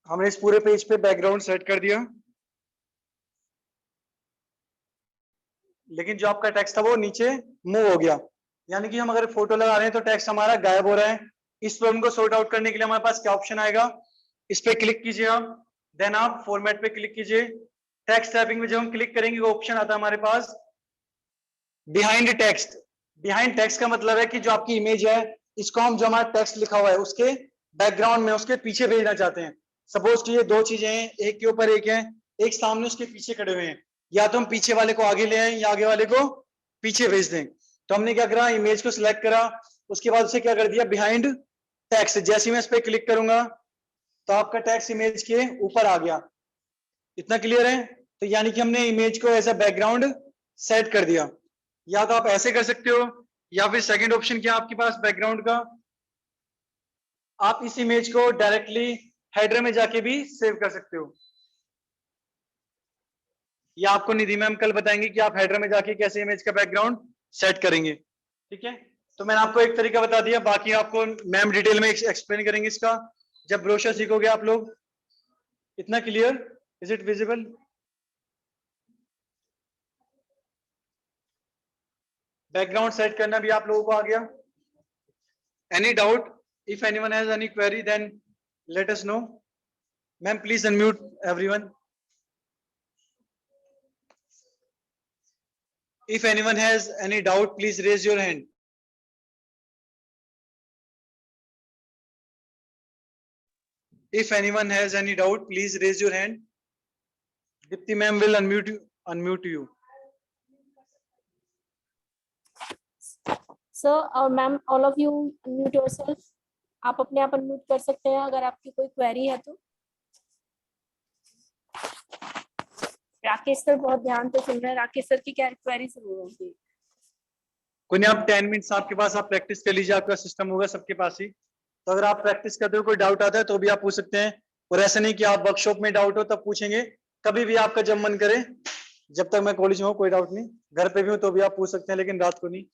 हमने इस पूरे पेज पे बैकग्राउंड सेट कर दिया, लेकिन जो आपका टेक्स्ट था वो नीचे मूव हो गया। यानी कि हम अगर फोटो लगा रहे हैं तो टेक्स्ट हमारा गायब हो रहा है। इस प्रॉब्लम को सॉर्ट आउट करने के लिए हमारे पास क्या ऑप्शन आएगा, इस पे क्लिक कीजिए आप, देन आप फॉर्मेट पे क्लिक कीजिए। टेक्स्ट टाइपिंग में जब हम क्लिक करेंगे वो ऑप्शन आता है हमारे पास बिहाइंड टेक्स्ट। बिहाइंड टेक्स्ट का मतलब है कि जो आपकी इमेज है इसको हम जो हमारा टेक्स्ट लिखा हुआ है उसके बैकग्राउंड में उसके पीछे भेजना चाहते हैं। सपोज कि ये दो चीजें हैं, एक के ऊपर एक है, एक सामने उसके पीछे खड़े हुए हैं, या तो हम पीछे वाले को आगे ले आए या आगे वाले को पीछे भेज दें। तो हमने क्या करा, इमेज को सिलेक्ट करा, उसके बाद उसे क्या कर दिया, बिहाइंड टेक्स्ट। जैसे मैं इस पे क्लिक करूंगा तो आपका टेक्स्ट इमेज के ऊपर आ गया। इतना क्लियर है? तो यानी कि हमने इमेज को एज अ बैकग्राउंड सेट कर दिया। या तो आप ऐसे कर सकते हो, या फिर सेकंड ऑप्शन क्या आपके पास बैकग्राउंड का, आप इस इमेज को डायरेक्टली हेडर में जाके भी सेव कर सकते हो। या आपको निधि मैम कल बताएंगे कि आप हेडर में जाके कैसे इमेज का बैकग्राउंड सेट करेंगे। ठीक है, तो मैंने आपको एक तरीका बता दिया, बाकी आपको मैम डिटेल में एक्सप्लेन करेंगे इसका जब ब्रोशर सीखोगे आप लोग। इतना clear? Is it visible? Background set करना भी आप लोगों को आ गया? Any doubt? If anyone has any query then let us know. Ma'am please unmute everyone. If anyone has any doubt, please raise your hand. If anyone has any doubt, please raise your hand. Dipti ma'am will unmute you. Sir और ma'am all of you unmute yourself. आप अपने आप unmute कर सकते हैं अगर आपकी कोई क्वेरी है तो। राकेश सर बहुत ध्यान से सुन रहे हैं। राकेश सर की क्या क्वेरी जरूर होगी। कोई नहीं, आप 10 मिनट्स आपके पास, आप प्रैक्टिस कर लीजिए, आपका सिस्टम होगा सबके पास ही। तो अगर आप प्रैक्टिस करते हो, कोई डाउट आता है तो भी आप पूछ सकते हैं। और ऐसा नहीं कि आप वर्कशॉप में डाउट हो तब पूछेंगे, कभी भी आपका जब मन करे। जब तक मैं कॉलेज में हूँ कोई डाउट नहीं, घर पे भी हूँ तो भी आप पूछ सकते हैं, लेकिन रात को नहीं।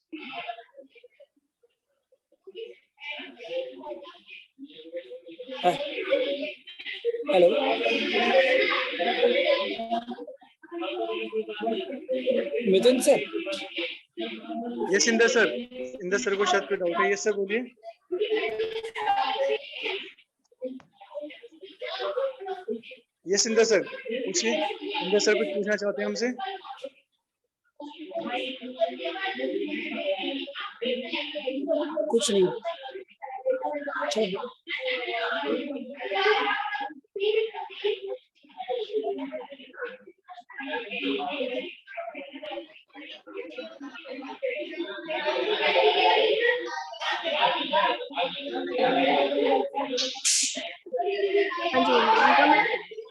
Hello, Mithun sir. Yes Inder sir, Inder sir को शायद कोई डाउट है। यस सर बोलिए। यस इंदर सर पूछिए। इंदर सर कुछ पूछना चाहते हैं हमसे? कुछ नहीं। हाँ जी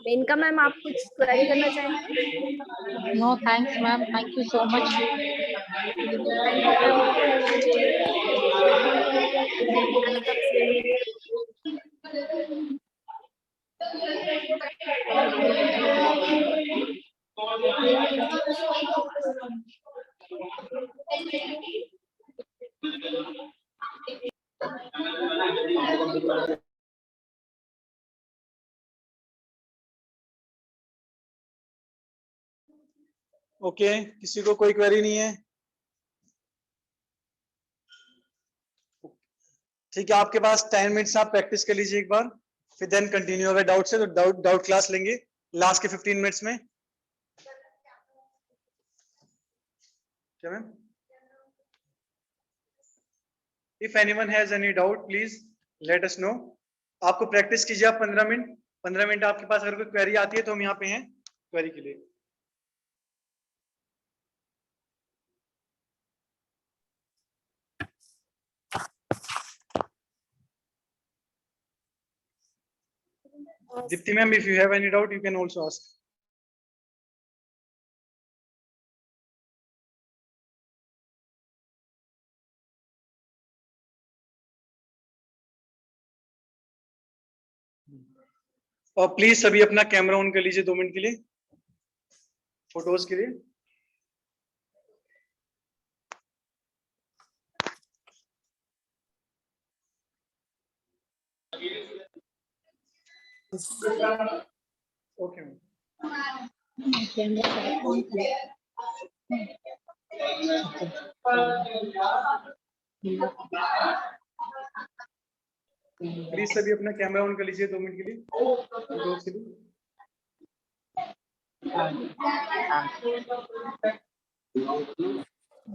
मेनका मैम आप कुछ क्वेरी करना चाहेंगे? No, thanks, ma'am. Thank you so much. Okay, किसी को कोई क्वेरी नहीं है? ठीक है, आपके पास 10 मिनट्स, आप प्रैक्टिस कर लीजिए एक बार, फिर देन कंटिन्यू। अगर डाउट है तो डाउट क्लास लेंगे लास्ट के 15 मिनट्स में। क्या ma'am? If anyone has any doubt please let us no. आपको प्रैक्टिस कीजिए आप 15 मिनट आपके पास। अगर कोई क्वेरी आती है तो हम यहाँ पे हैं क्वेरी के लिए। Dipti ma'am, if you have any doubt, you can also ask. और प्लीज सभी अपना कैमरा ऑन कर लीजिए 2 मिनट के लिए, फोटोज के लिए। Okay ma'am. प्लीज सभी अपना कैमरा ऑन कर लीजिए 2 मिनट के लिए, फोटोज के लिए।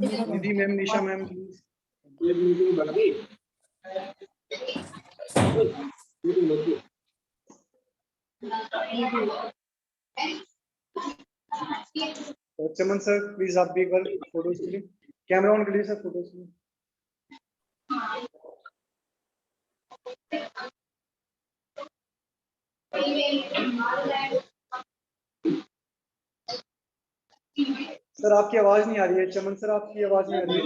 Nidhi ma'am, Nisha ma'am, please. Chaman sir please, आप भी एक बार फोटोज के लिए कैमरा ऑन करिए सर, फोटोज के लिए। सर आपकी आवाज नहीं आ रही है, चमन सर आपकी आवाज नहीं आ रही है,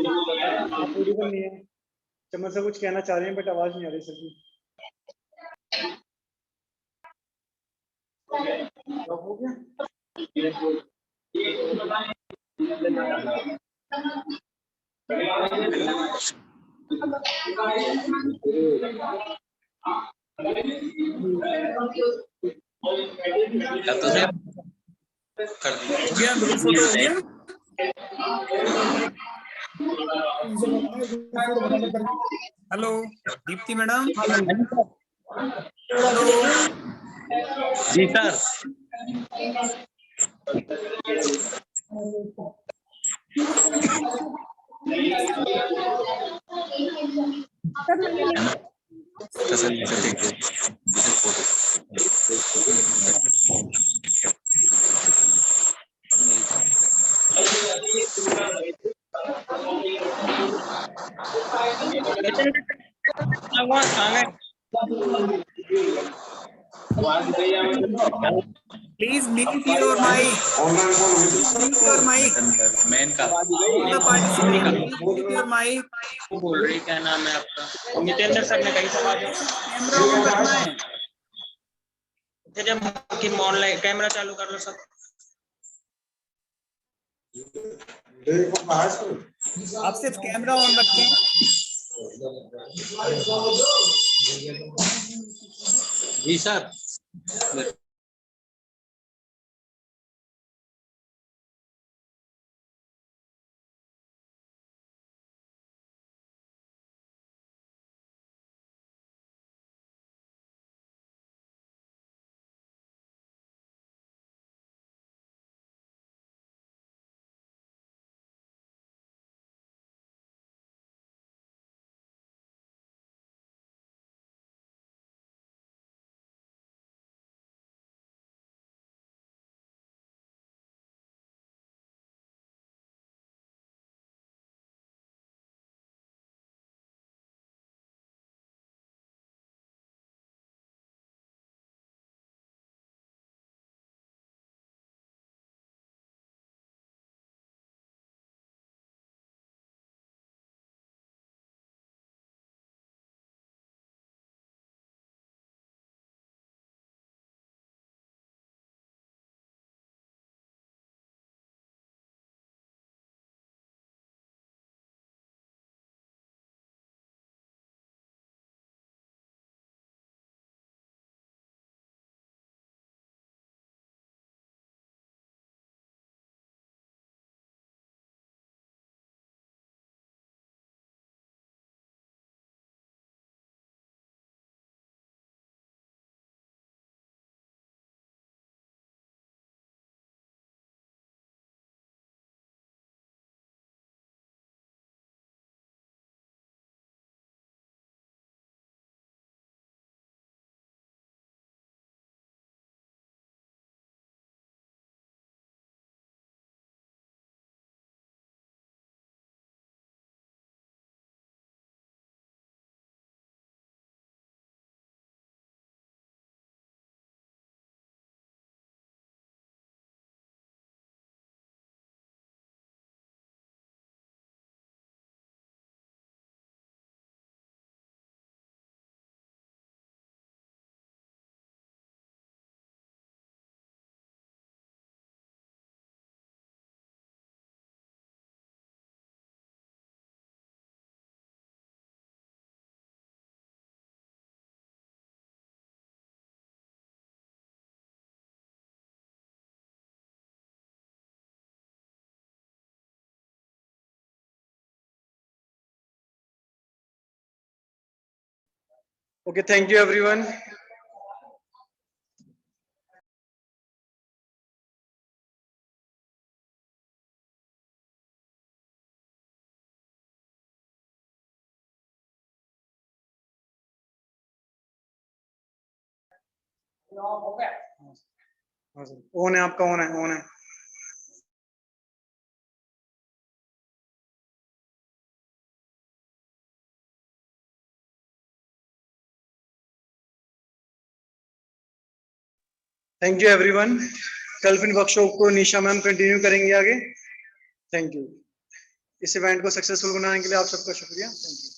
आप ऑडिबल नहीं है। चमन सर कुछ कहना चाह रहे हैं बट आवाज नहीं आ रही सर की। हो गया? तो सर कर हो गया, ग्रुप फोटो हो गया। Hello Deepti madam. हेलो। जी sir. Please mute your mic. Mute your mic. मैन का The participant, please mute your mic. बोल रही, क्या नाम है आपका? मितेंद्र सर ने कहीं सवाल कैमरा ऑन करना है। जब ऑनलाइन कैमरा चालू कर लो सब। आप सिर्फ कैमरा ऑन रखें। जी sir. Okay, thank you everyone. हो गया? हाँ सर, ऑन है आपका, ऑन है, ऑन है। Thank you everyone. कल फिर वर्कशॉप को निशा मैम कंटिन्यू करेंगे आगे। Thank you. इस इवेंट को सक्सेसफुल बनाने के लिए आप सबका शुक्रिया। Thank you.